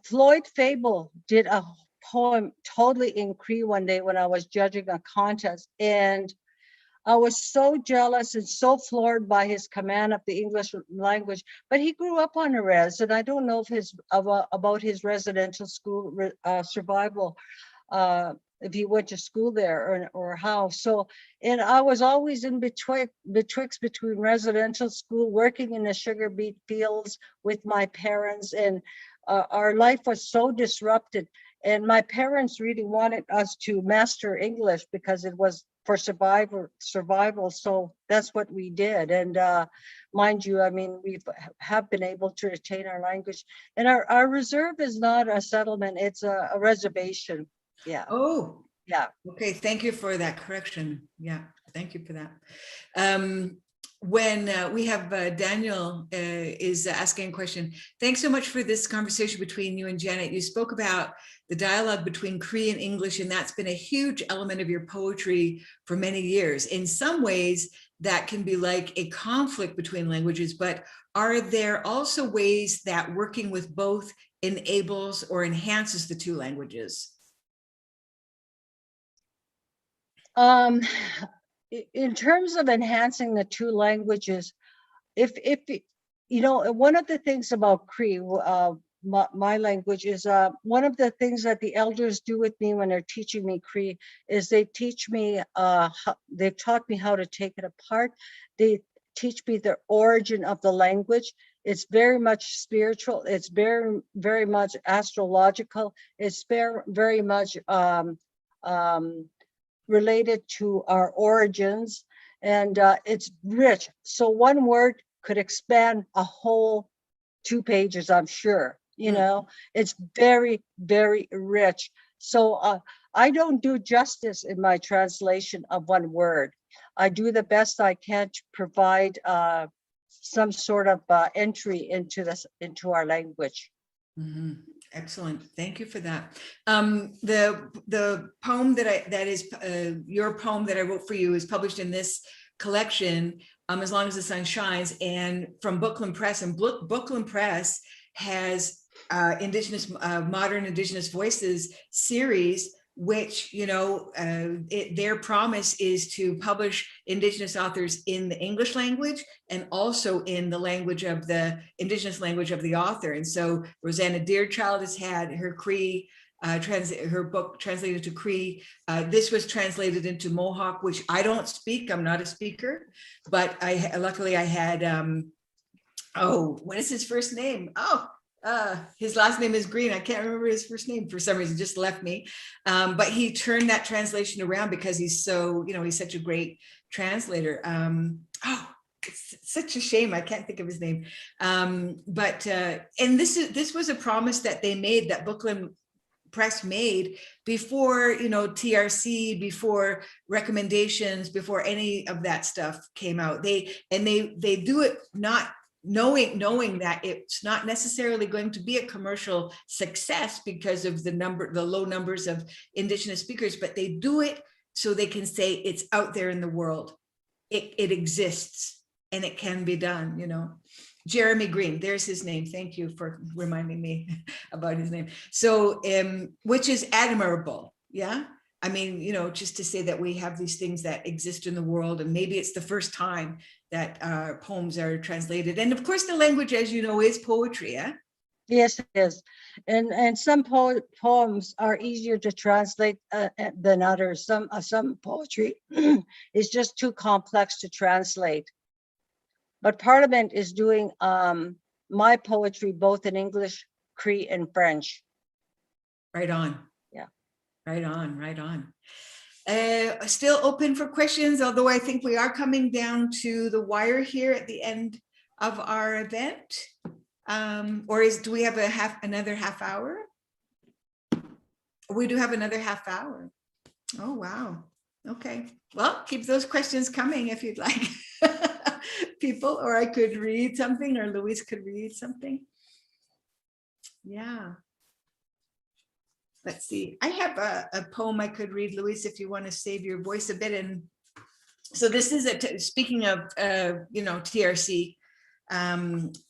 Floyd Fable did a poem totally in Cree one day when I was judging a contest, and I was so jealous and so floored by his command of the English language. But he grew up on a res, and I don't know if about his residential school survival, if he went to school there or how. So, and I was always in betwixt between residential school, working in the sugar beet fields with my parents, and our life was so disrupted. And my parents really wanted us to master English because it was for survival. So that's what we did. And mind you, I mean, we have been able to retain our language. And our reserve is not a settlement, it's a reservation. Yeah. Oh, yeah. Okay, thank you for that correction. Yeah, thank you for that. When we have Daniel is asking a question. Thanks so much for this conversation between you and Janet. You spoke about the dialogue between Cree and English, and that's been a huge element of your poetry for many years. In some ways, that can be like a conflict between languages, but are there also ways that working with both enables or enhances the two languages? Um, in terms of enhancing the two languages, if you know, one of the things about Cree, my language is one of the things that the elders do with me when they're teaching me Cree is they teach me they've taught me how to take it apart. They teach me the origin of the language. It's very much spiritual. It's very much astrological. It's very much related to our origins, and it's rich. So one word could expand a whole 2 pages, I'm sure. You know, it's very, very rich. So I don't do justice in my translation of one word. I do the best I can to provide some sort of entry into our language. Mm-hmm. Excellent. Thank you for that. The poem that is your poem that I wrote for you is published in this collection, As Long as the Sun Shines, and from Bookland Press. And Bookland Press has modern Indigenous voices series, which, you know, their promise is to publish Indigenous authors in the English language and also in the language of the Indigenous language of the author. And so Rosanna Deerchild has had her Cree, her book translated to Cree. This was translated into Mohawk, which I don't speak. I'm not a speaker, but luckily I had, what is his first name? His last name is Green. I can't remember his first name for some reason, just left me. But he turned that translation around because he's so, you know, he's such a great translator. It's such a shame I can't think of his name. And this was a promise that they made, that Bookland Press made before, you know, TRC, before recommendations, before any of that stuff came out. They do it not knowing that it's not necessarily going to be a commercial success because of the low numbers of Indigenous speakers, but they do it so they can say it's out there in the world. It exists and it can be done, you know. Jeremy Green, there's his name. Thank you for reminding me about his name. So, which is admirable, yeah? I mean, you know, just to say that we have these things that exist in the world, and maybe it's the first time that poems are translated. And of course, the language, as you know, is poetry, yeah? Yes, it is. And some poems are easier to translate than others. Some poetry is just too complex to translate. But Parliament is doing my poetry both in English, Cree, and French. Right on. Yeah. Right on, right on. Still open for questions, although I think we are coming down to the wire here at the end of our event. Do we have another half hour? We do have another half hour. Oh, wow. Okay. Well, keep those questions coming if you'd like. People, or I could read something, or Louise could read something. Yeah. Let's see. I have a poem I could read, Louise, if you want to save your voice a bit. And so this is speaking of, you know, TRC.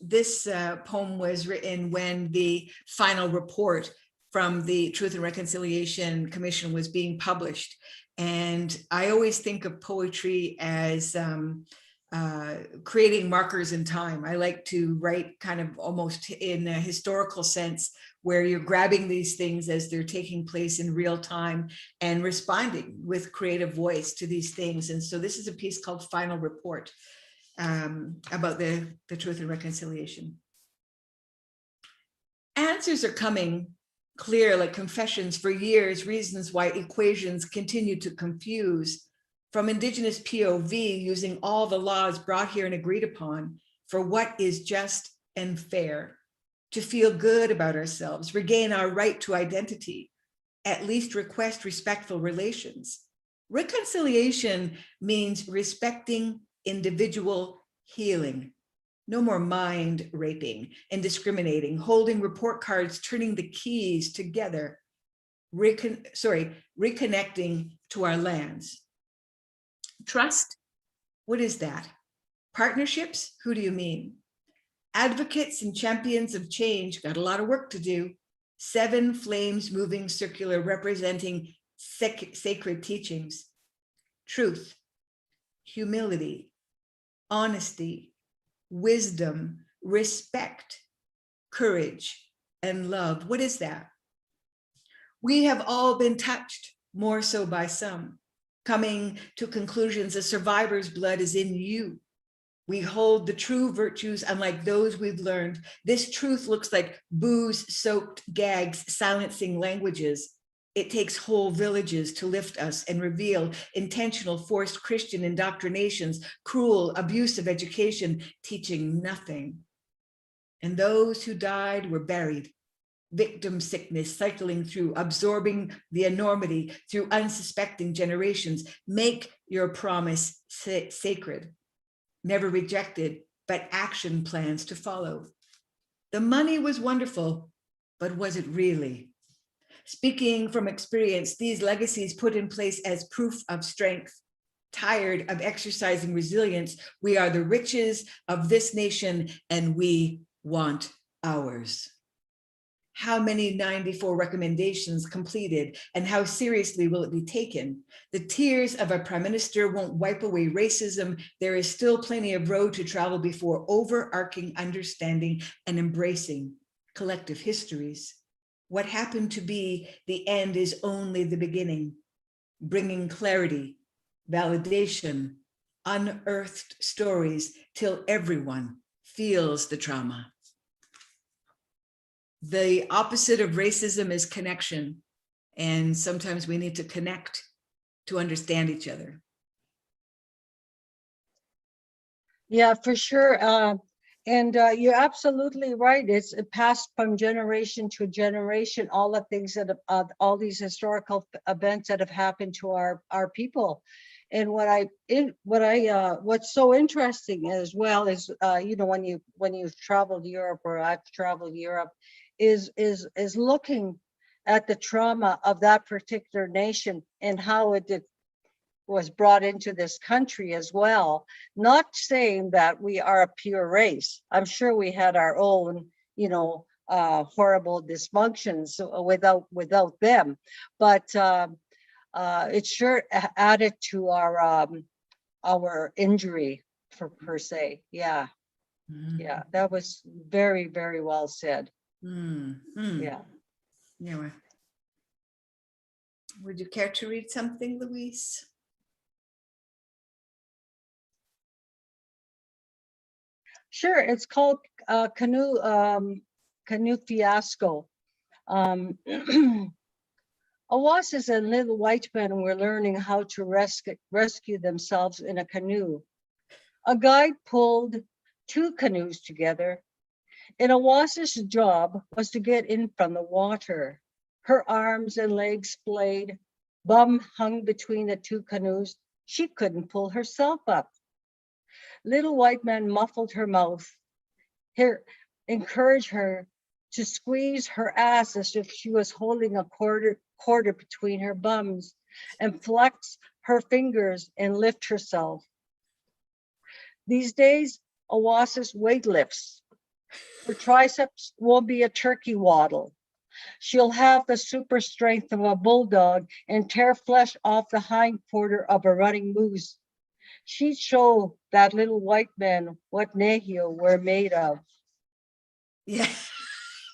This poem was written when the final report from the Truth and Reconciliation Commission was being published. And I always think of poetry as creating markers in time. I like to write kind of almost in a historical sense, where you're grabbing these things as they're taking place in real time and responding with creative voice to these things. And so this is a piece called Final Report, about the Truth and Reconciliation. Answers are coming clear like confessions for years, reasons why equations continue to confuse. From Indigenous POV, using all the laws brought here and agreed upon for what is just and fair, to feel good about ourselves, regain our right to identity, at least request respectful relations. Reconciliation means respecting individual healing. No more mind raping and discriminating, holding report cards, turning the keys together, reconnecting to our lands. Trust, what is that? Partnerships, who do you mean? Advocates and champions of change, got a lot of work to do. 7 flames moving circular, representing sacred teachings. truth, humility, honesty, wisdom, respect, courage, and love. What is that? We have all been touched, more so by some, coming to conclusions a survivor's blood is in you. We hold the true virtues unlike those we've learned. This truth looks like booze-soaked gags silencing languages. It takes whole villages to lift us and reveal intentional forced Christian indoctrinations, cruel, abusive education, teaching nothing. And those who died were buried. Victim sickness cycling through, absorbing the enormity through unsuspecting generations. Make your promise sacred. Never rejected, but action plans to follow. The money was wonderful, but was it really? Speaking from experience, these legacies put in place as proof of strength. Tired of exercising resilience, we are the riches of this nation and we want ours. How many 94 recommendations completed and how seriously will it be taken? The tears of a prime minister won't wipe away racism. There is still plenty of road to travel before overarching understanding and embracing collective histories. What happened to be the end is only the beginning, bringing clarity, validation, unearthed stories till everyone feels the trauma. The opposite of racism is connection. And sometimes we need to connect to understand each other. Yeah, for sure. And you're absolutely right. It's passed from generation to generation, all the things that all these historical events that have happened to our people. And what's so interesting as well is, you know, when you've traveled Europe, or I've traveled Europe, is looking at the trauma of that particular nation and how it was brought into this country as well. Not saying that we are a pure race. I'm sure we had our own, you know, horrible dysfunctions without them, but it sure added to our injury per se. Yeah, yeah, that was very, very well said. Yeah. Anyway, would you care to read something, Louise? Sure. It's called Canoe Fiasco. Oasis and Little White Men were learning how to rescue themselves in a canoe. A guide pulled two canoes together, and Oasis' job was to get in from the water. Her arms and legs splayed, bum hung between the two canoes. She couldn't pull herself up. Little White Man muffled her mouth, encouraged her to squeeze her ass as if she was holding a quarter between her bums, and flex her fingers and lift herself. These days, Oasis weightlifts. Her triceps won't be a turkey waddle. She'll have the super strength of a bulldog and tear flesh off the hind quarter of a running moose. She'd show that Little White Men what Nahio were made of. Yeah.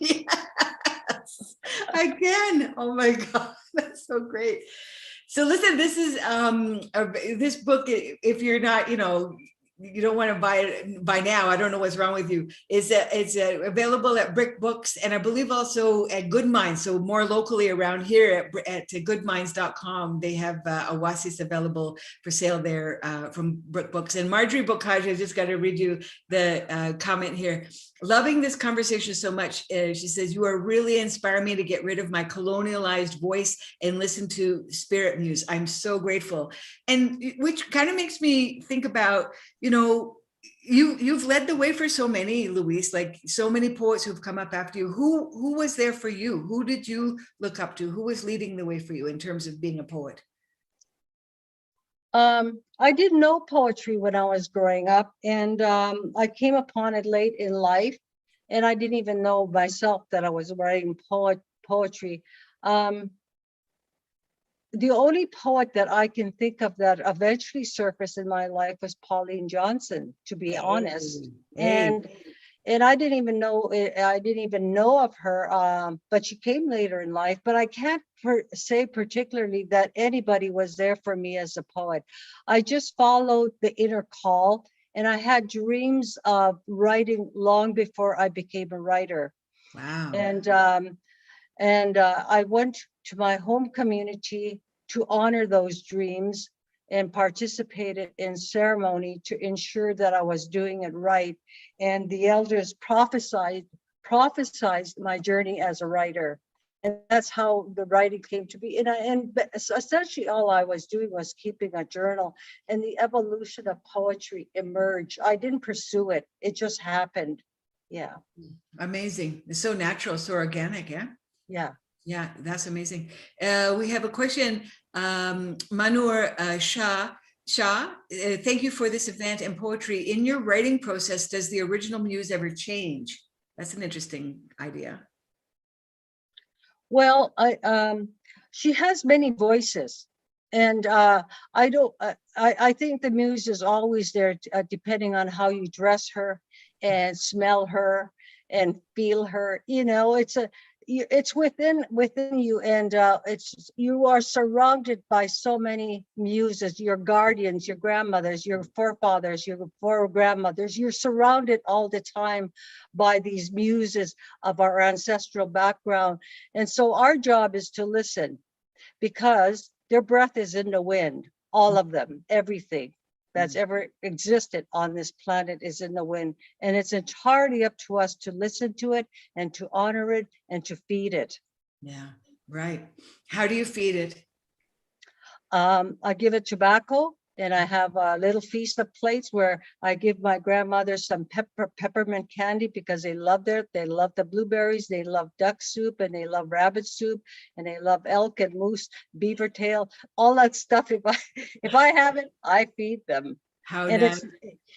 Yes. Again. Oh my God. That's so great. So listen, this is this book, if you're not, you know, you don't want to buy it by now, I don't know what's wrong with you, it's available at Brick Books, and I believe also at Good Minds. So more locally around here at goodminds.com, they have Oasis available for sale there from Brick Books. And Marjorie Bocage, I just got to read you the comment here. Loving this conversation so much. She says, you are really inspiring me to get rid of my colonialized voice and listen to spirit muse. I'm so grateful. And which kind of makes me think about, you know, you've led the way for so many, Louise, like so many poets who've come up after you. Who was there for you? Who did you look up to? Who was leading the way for you in terms of being a poet? I didn't know poetry when I was growing up, and I came upon it late in life, and I didn't even know myself that I was writing poetry. the only poet that I can think of that eventually surfaced in my life was Pauline Johnson, to be honest. And I didn't even know of her, but she came later in life. But I can't say particularly that anybody was there for me as a poet. I just followed the inner call, and I had dreams of writing long before I became a writer. Wow. And I went to my home community to honor those dreams and participated in ceremony to ensure that I was doing it right. And the elders prophesied my journey as a writer. And that's how the writing came to be. And essentially all I was doing was keeping a journal, and the evolution of poetry emerged. I didn't pursue it. It just happened. Yeah. Amazing. It's so natural, so organic. Yeah. Yeah. Yeah, that's amazing. We have a question. Manur Shah, thank you for this event and poetry. In your writing process, does the original muse ever change? That's an interesting idea. Well, she has many voices, and I think the muse is always there, depending on how you dress her and smell her and feel her. You know, it's within you, and you are surrounded by so many muses, your guardians, your grandmothers, your forefathers, your grandmothers. You're surrounded all the time by these muses of our ancestral background. And so our job is to listen, because their breath is in the wind, all of them, everything that's ever existed on this planet is in the wind. And it's entirely up to us to listen to it and to honor it and to feed it. Yeah, right. How do you feed it? I give it tobacco, and I have a little feast of plates where I give my grandmother some peppermint candy, because they love the blueberries, they love duck soup, and they love rabbit soup, and they love elk and moose, beaver tail, all that stuff. If I have it, I feed them. How and nice.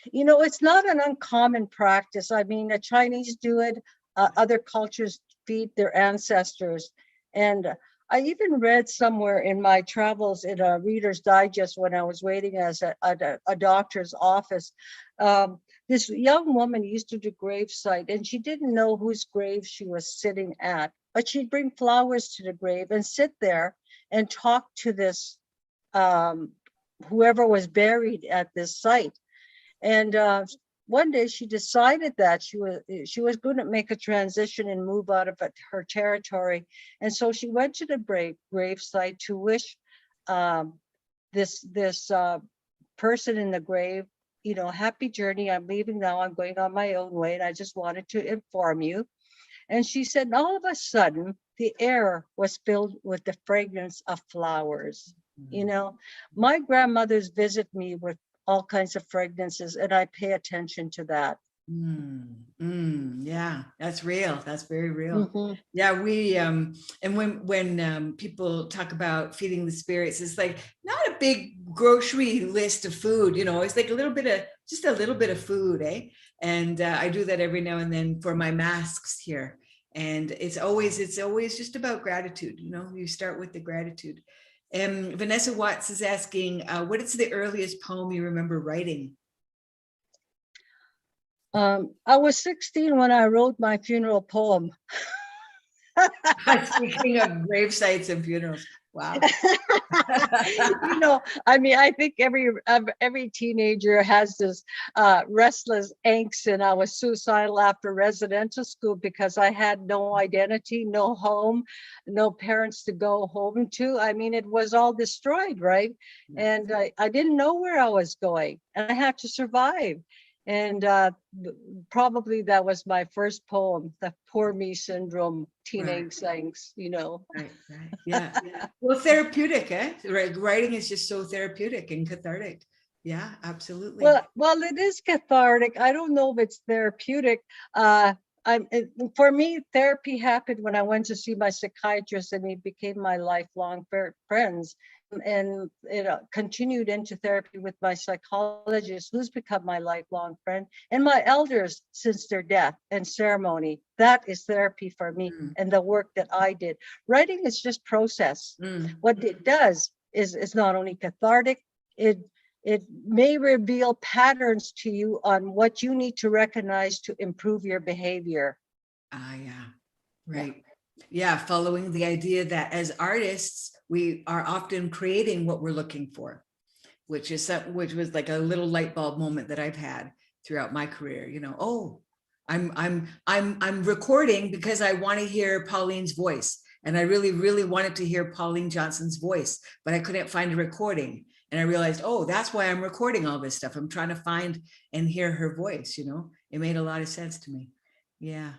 It's not an uncommon practice. I mean, the Chinese do it, other cultures feed their ancestors. And I even read somewhere in my travels in a Reader's Digest, when I was waiting as a doctor's office, this young woman used to do gravesite, and she didn't know whose grave she was sitting at, but she'd bring flowers to the grave and sit there and talk to this whoever was buried at this site. And one day she decided that she was going to make a transition and move out of her territory. And so she went to the grave site to wish this person in the grave, happy journey. I'm leaving now. I'm going on my own way. And I just wanted to inform you. And she said, all of a sudden, the air was filled with the fragrance of flowers. My grandmothers visit me with all kinds of fragrances, and I pay attention to that. Yeah, that's real. That's very real. Mm-hmm. Yeah, we and when people talk about feeding the spirits, it's like not a big grocery list of food. It's like a little bit of food, eh? And I do that every now and then for my masks here. And it's always just about gratitude. You start with the gratitude. Vanessa Watts is asking, what is the earliest poem you remember writing? I was 16 when I wrote my funeral poem. Speaking of grave sites and funerals, wow. I think every teenager has this restless angst, and I was suicidal after residential school because I had no identity, no home, no parents to go home to. I mean, it was all destroyed, right? And I didn't know where I was going, and I had to survive. And probably that was my first poem, the poor me syndrome, teenage angst, Right. Yeah. Well, therapeutic, eh? Right. Writing is just so therapeutic and cathartic. Yeah, absolutely. Well, it is cathartic. I don't know if it's therapeutic. For me, therapy happened when I went to see my psychiatrist, and he became my lifelong friends. and continued into therapy with my psychologist, who's become my lifelong friend, and my elders since their death and ceremony. That is therapy for me, and the work that I did. Writing is just process. What it does is not only cathartic, it may reveal patterns to you on what you need to recognize to improve your behavior. Yeah, right. Yeah, following the idea that as artists, we are often creating what we're looking for, which was like a little light bulb moment that I've had throughout my career. You know, oh, I'm recording because I want to hear Pauline's voice, and I really wanted to hear Pauline Johnson's voice, but I couldn't find a recording. And I realized, oh, that's why I'm recording all this stuff. I'm trying to find and hear her voice. You know, it made a lot of sense to me. Yeah.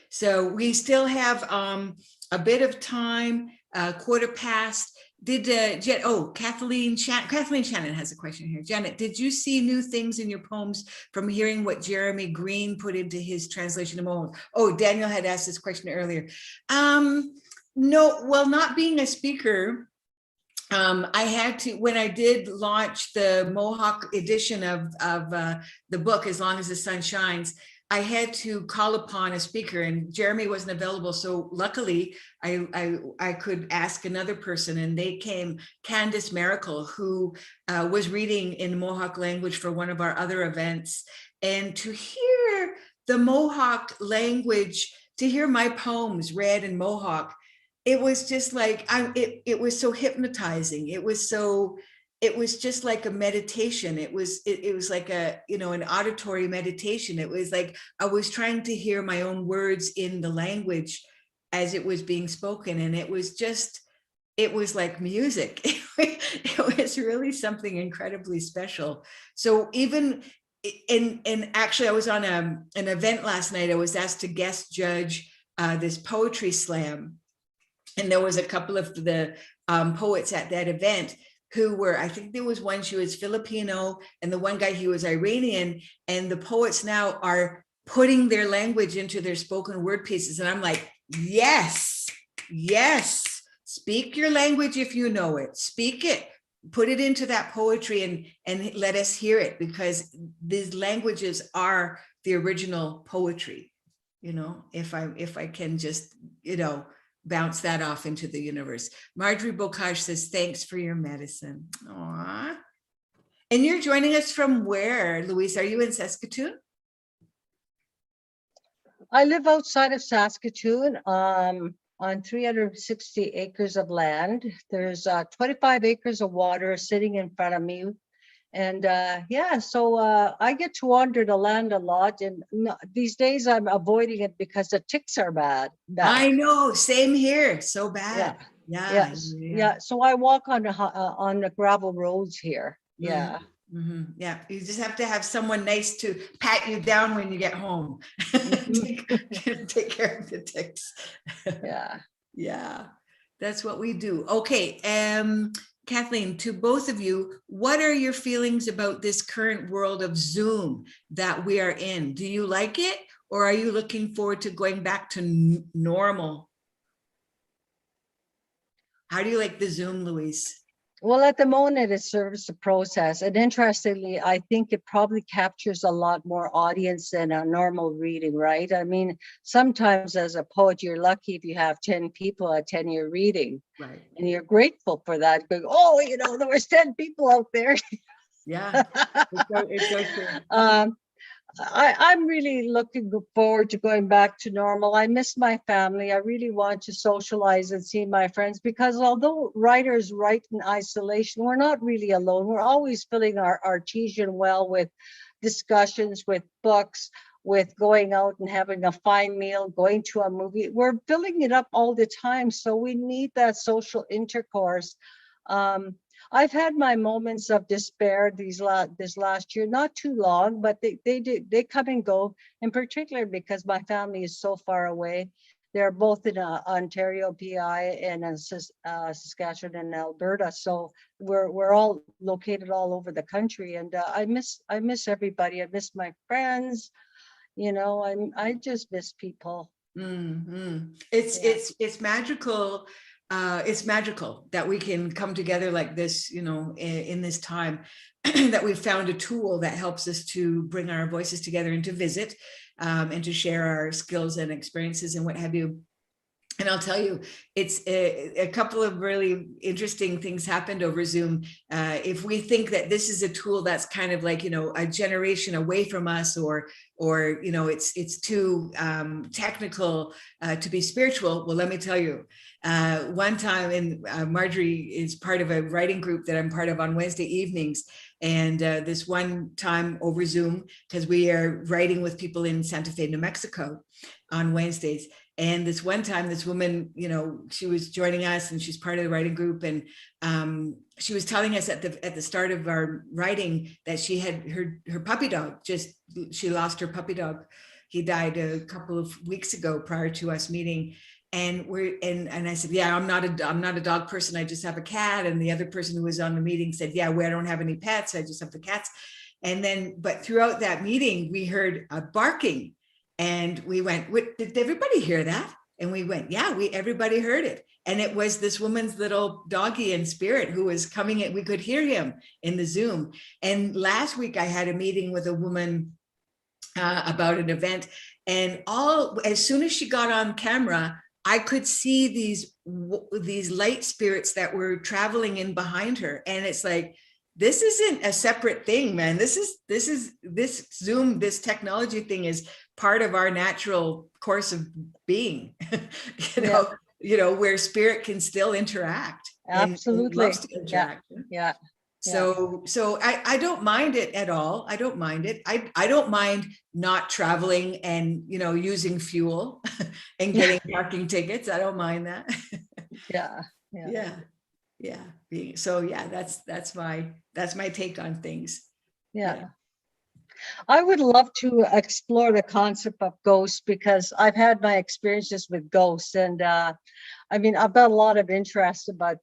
So we still have a bit of time, quarter past. Kathleen Shannon has a question here. Janet, did you see new things in your poems from hearing what Jeremy Green put into his translation of Mohawk? Oh, Daniel had asked this question earlier. No, well, not being a speaker, I had to, when I did launch the Mohawk edition of the book, As Long as the Sun Shines, I had to call upon a speaker, and Jeremy wasn't available. So luckily I could ask another person, and they came, Candace Miracle, who was reading in Mohawk language for one of our other events. And to hear the Mohawk language, to hear my poems read in Mohawk, it was just like, it was so hypnotizing. It was just like a meditation. It was like a, you know, an auditory meditation. It was like I was trying to hear my own words in the language as it was being spoken. And it was like music. It was really something incredibly special. So even, and actually I was on an event last night. I was asked to guest judge this poetry slam. And there was a couple of the poets at that event who were, I think there was one, she was Filipino, and the one guy, he was Iranian. And the poets now are putting their language into their spoken word pieces. And I'm like, yes, speak your language if you know it, speak it, put it into that poetry and let us hear it, because these languages are the original poetry. You know, if I can just, you know, bounce that off into the universe. Marjorie Bocage says, thanks for your medicine. Aww. And you're joining us from where, Louise? Are you in Saskatoon? I live outside of Saskatoon on 360 acres of land. There's 25 acres of water sitting in front of me. And so I get to wander the land a lot. And these days I'm avoiding it because the ticks are bad. I know, same here, so bad. Yeah. So I walk on the gravel roads here. Yeah. Mm-hmm. Yeah, you just have to have someone nice to pat you down when you get home. Take care of the ticks. Yeah, that's what we do. Okay, Kathleen, to both of you, what are your feelings about this current world of Zoom that we are in? Do you like it, or are you looking forward to going back to normal? How do you like the Zoom, Louise? Well, at the moment, it serves the process. And interestingly, I think it probably captures a lot more audience than a normal reading, right? I mean, sometimes as a poet, you're lucky if you have 10 people attend your reading. Right. And you're grateful for that. Going, oh, you know, there was 10 people out there. Yeah, it's so true. I'm really looking forward to going back to normal. I miss my family. I really want to socialize and see my friends, because although writers write in isolation, we're not really alone. We're always filling our artesian well with discussions, with books, with going out and having a fine meal, going to a movie. We're filling it up all the time. So we need that social intercourse. I've had my moments of despair this last year, not too long, but they come and go, in particular because my family is so far away. They're both in Ontario, PI, and Saskatchewan and Alberta. So we're all located all over the country, and I miss everybody. I miss my friends. You know, I just miss people. Mm-hmm. It's magical it's magical that we can come together like this, you know, in this time, that we've found a tool that helps us to bring our voices together and to visit, and to share our skills and experiences and what have you. And I'll tell you, it's a couple of really interesting things happened over Zoom. If we think that this is a tool that's kind of like, you know, a generation away from us, or you know, it's too technical to be spiritual. Well, let me tell you, one time, and Marjorie is part of a writing group that I'm part of on Wednesday evenings. And this one time over Zoom, because we are writing with people in Santa Fe, New Mexico on Wednesdays. And this one time, this woman, you know, she was joining us and she's part of the writing group. And she was telling us at the start of our writing that she had her puppy dog, she lost her puppy dog. He died a couple of weeks ago prior to us meeting. And I said, yeah, I'm not a dog person. I just have a cat. And the other person who was on the meeting said, yeah, I don't have any pets. I just have the cats. And then, but throughout that meeting, we heard a barking. And we went, did everybody hear that? And we went, yeah, everybody heard it. And it was this woman's little doggy in spirit who was coming in. We could hear him in the Zoom. And last week I had a meeting with a woman about an event. And as soon as she got on camera, I could see these light spirits that were traveling in behind her. And it's like, this isn't a separate thing, man. This Zoom, this technology thing is part of our natural course of being, you know, where spirit can still interact. Absolutely. And loves to interact. Yeah. So I don't mind it at all. I don't mind it. I don't mind not traveling and, you know, using fuel and getting parking tickets. I don't mind that. Yeah. So yeah, that's my take on things. Yeah. I would love to explore the concept of ghosts, because I've had my experiences with ghosts, and I mean, I've got a lot of interest, but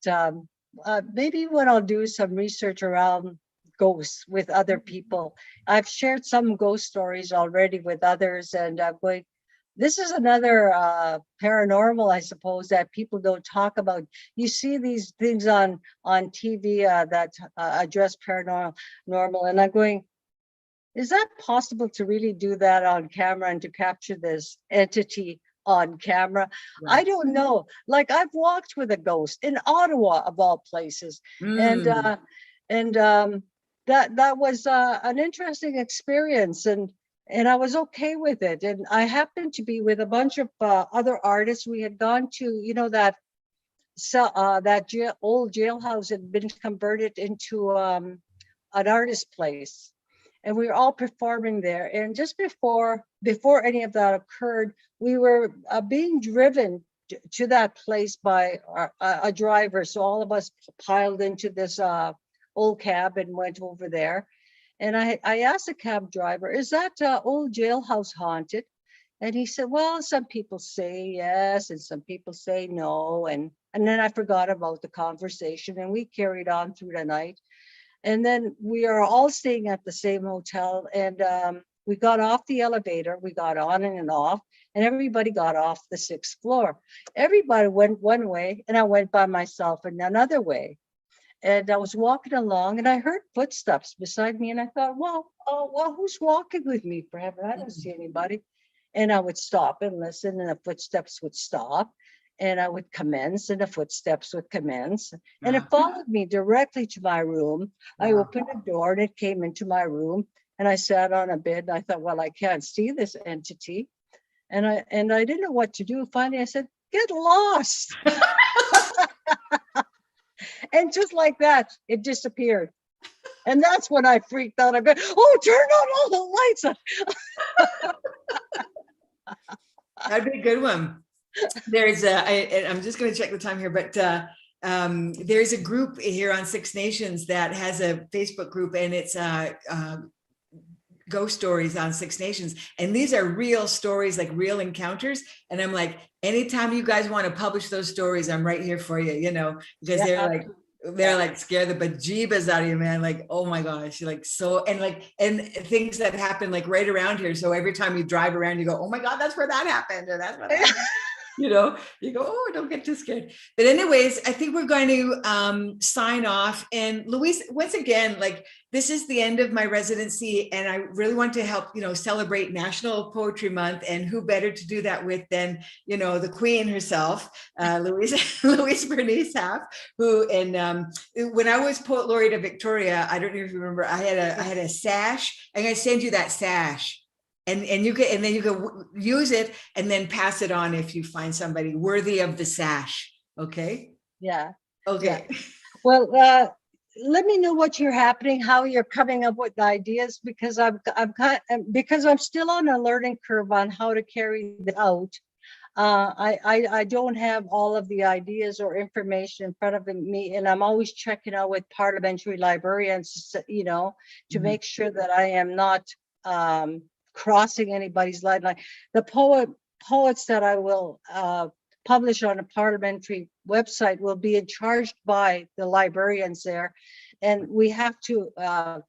maybe what I'll do is some research around ghosts with other people. I've shared some ghost stories already with others, and I'm going, this is another paranormal, I suppose, that people don't talk about. You see these things on TV that address paranormal, and I'm going, is that possible to really do that on camera and to capture this entity on camera? Right. I don't know. Like, I've walked with a ghost in Ottawa, of all places, and that was an interesting experience, and I was okay with it. And I happened to be with a bunch of other artists. We had gone to, you know, that old jailhouse had been converted into an artist place. And we were all performing there. And just before any of that occurred, we were being driven to that place by a driver. So all of us piled into this old cab and went over there. And I asked the cab driver, is that old jailhouse haunted? And he said, well, some people say yes, and some people say no. And then I forgot about the conversation, and we carried on through the night. And then we are all staying at the same hotel, and we got off the elevator. We got on and off, and everybody got off the 6th floor. Everybody went one way, and I went by myself in another way. And I was walking along, and I heard footsteps beside me, and I thought, well, who's walking with me? For heaven, I don't see anybody. And I would stop and listen, and the footsteps would stop. And I would commence, and the footsteps would commence, and it followed me directly to my room. I opened the door, and it came into my room, and I sat on a bed, and I thought, well, I can't see this entity, and I didn't know what to do. Finally, I said, get lost. And just like that, it disappeared. And that's when I freaked out. I go, oh, turn on all the lights. That'd be a good one. There's I'm just going to check the time here, but there's a group here on Six Nations that has a Facebook group, and it's ghost stories on Six Nations. And these are real stories, like real encounters. And I'm like, anytime you guys want to publish those stories, I'm right here for you, you know, because they're like scare the bejeebas out of you, man. Like, oh my gosh, like, so, and things that happen like right around here. So every time you drive around, you go, oh my God, that's where that happened. Or that's what happened. you know, you go, oh, don't get too scared. But anyways, I think we're going to sign off. And Louise, once again, like, this is the end of my residency, and I really want to help, celebrate National Poetry Month. And who better to do that with than, the Queen herself, Louise Bernice Halfe, who, and when I was Poet Laureate of Victoria, I don't know if you remember, I had a sash. I'm going to send you that sash. And then you can use it and then pass it on if you find somebody worthy of the sash. Okay. Yeah. Okay. Yeah. Well, let me know what you're happening, how you're coming up with ideas, because I'm still on a learning curve on how to carry it out. I don't have all of the ideas or information in front of me, and I'm always checking out with parliamentary librarians, to make sure that I am not crossing anybody's line. Like the poets that I will publish on a parliamentary website will be charged by the librarians there, and we have to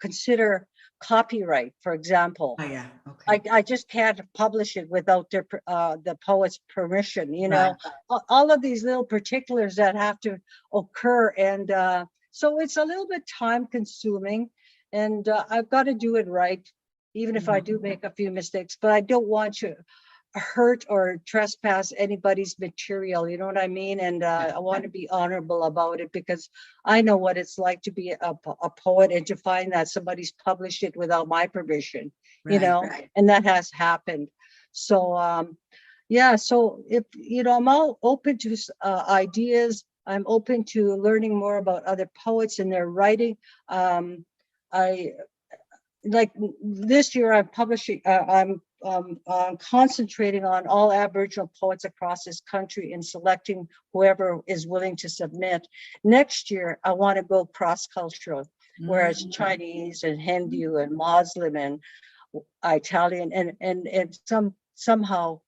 consider copyright, for example. Oh, yeah. Okay. I just can't publish it without their the poet's permission. Right. All of these little particulars that have to occur, and so it's a little bit time consuming, and I've got to do it right, even if I do make a few mistakes. But I don't want to hurt or trespass anybody's material, you know what I mean? And I want to be honorable about it, because I know what it's like to be a poet and to find that somebody's published it without my permission, Right. and that has happened. So yeah, so if I'm all open to ideas. I'm open to learning more about other poets and their writing. I like this year I'm publishing, I'm concentrating on all Aboriginal poets across this country and selecting whoever is willing to submit. Next year, I want to go cross-cultural, whereas Chinese and Hindu and Muslim and Italian and somehow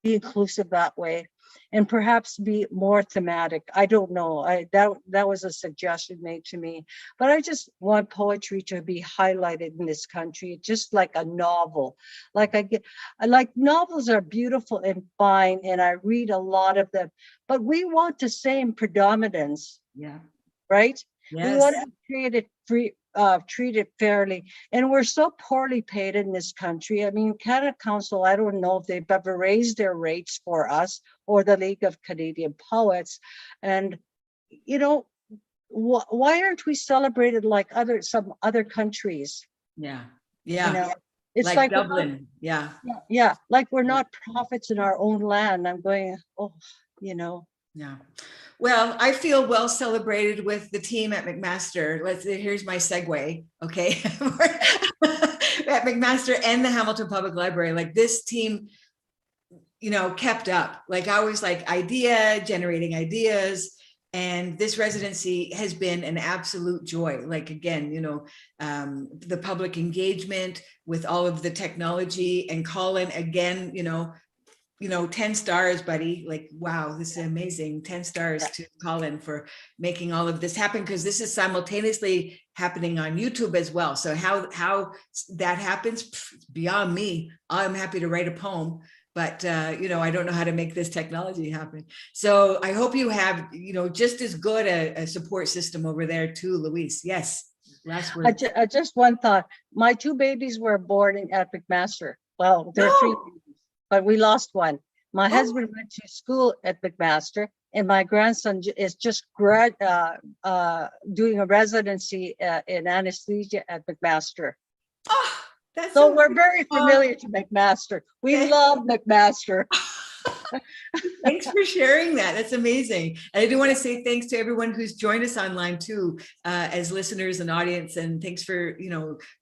be inclusive that way, and perhaps be more thematic. I don't know. That was a suggestion made to me, but I just want poetry to be highlighted in this country, just like a novel. Like novels are beautiful and fine, and I read a lot of them, but we want the same predominance. Yeah. Right? Yes. We want to create it free. Treated fairly, and we're so poorly paid in this country. I mean, Canada Council, I don't know if they've ever raised their rates for us, or the League of Canadian Poets. And why aren't we celebrated like some other countries? Yeah. It's like Dublin. Yeah, like we're not prophets in our own land. I'm going, Yeah. Well, I feel well celebrated with the team at McMaster. Here's my segue. Okay. At McMaster and the Hamilton Public Library, like this team, kept up. Like I was like generating ideas. And this residency has been an absolute joy. Like, again, the public engagement with all of the technology, and Colin, again, 10 stars, buddy. Like, wow, this is amazing. 10 stars to Colin for making all of this happen, because this is simultaneously happening on YouTube as well. So how that happens, beyond me. I'm happy to write a poem, but I don't know how to make this technology happen. So I hope you have, just as good a support system over there too, Louise. Yes. Last word. Just one thought. My 2 babies were born at McMaster. Well, there are 3 babies, but we lost one. My husband went to school at McMaster, and my grandson is just doing a residency in anesthesia at McMaster. Oh, that's so we're very familiar to McMaster. We love McMaster. Thanks for sharing that. That's amazing. And I do want to say thanks to everyone who's joined us online too, as listeners and audience. And thanks for,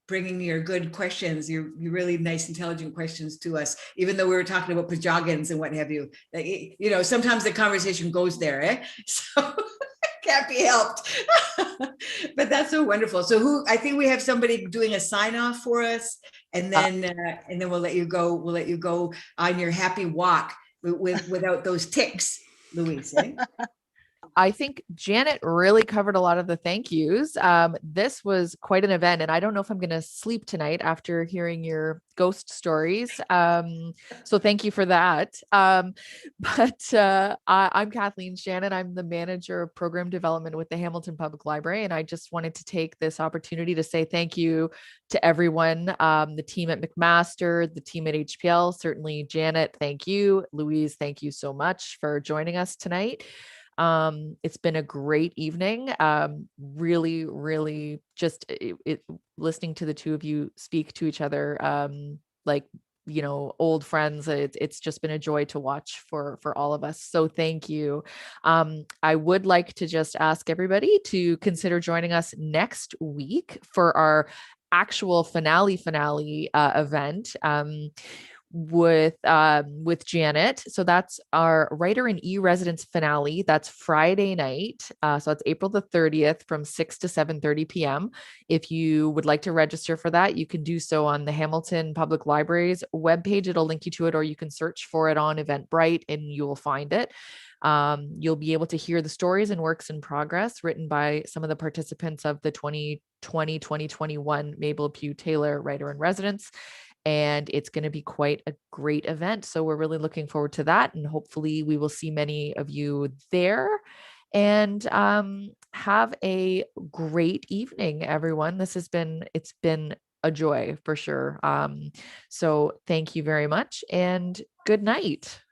bringing your good questions, your really nice, intelligent questions to us, even though we were talking about pajogans and what have you. Sometimes the conversation goes there, eh? So can't be helped. But that's so wonderful. So I think we have somebody doing a sign off for us, and then we'll let you go. We'll let you go on your happy walk without those ticks, Louise. Eh? I think Janet really covered a lot of the thank yous. This was quite an event, and I don't know if I'm going to sleep tonight after hearing your ghost stories. So thank you for that. I'm Kathleen Shannon. I'm the manager of program development with the Hamilton Public Library, and I just wanted to take this opportunity to say thank you to everyone, the team at McMaster, the team at HPL, certainly Janet, thank you. Louise, thank you so much for joining us tonight. It's been a great evening. Really just listening to the two of you speak to each other, like, you know, old friends. It's just been a joy to watch for all of us. So thank you. I would like to just ask everybody to consider joining us next week for our actual finale event. With Janet. So that's our writer in e-residence finale. That's Friday night. So it's April the 30th from 6 to 7:30 p.m. If you would like to register for that, you can do so on the Hamilton Public Library's webpage. It'll link you to it, or you can search for it on Eventbrite and you will find it. You'll be able to hear the stories and works in progress written by some of the participants of the 2020-2021 Mabel Pugh Taylor Writer in Residence. And it's going to be quite a great event. So we're really looking forward to that. And hopefully we will see many of you there. And have a great evening, everyone. It's been a joy for sure. So thank you very much and good night.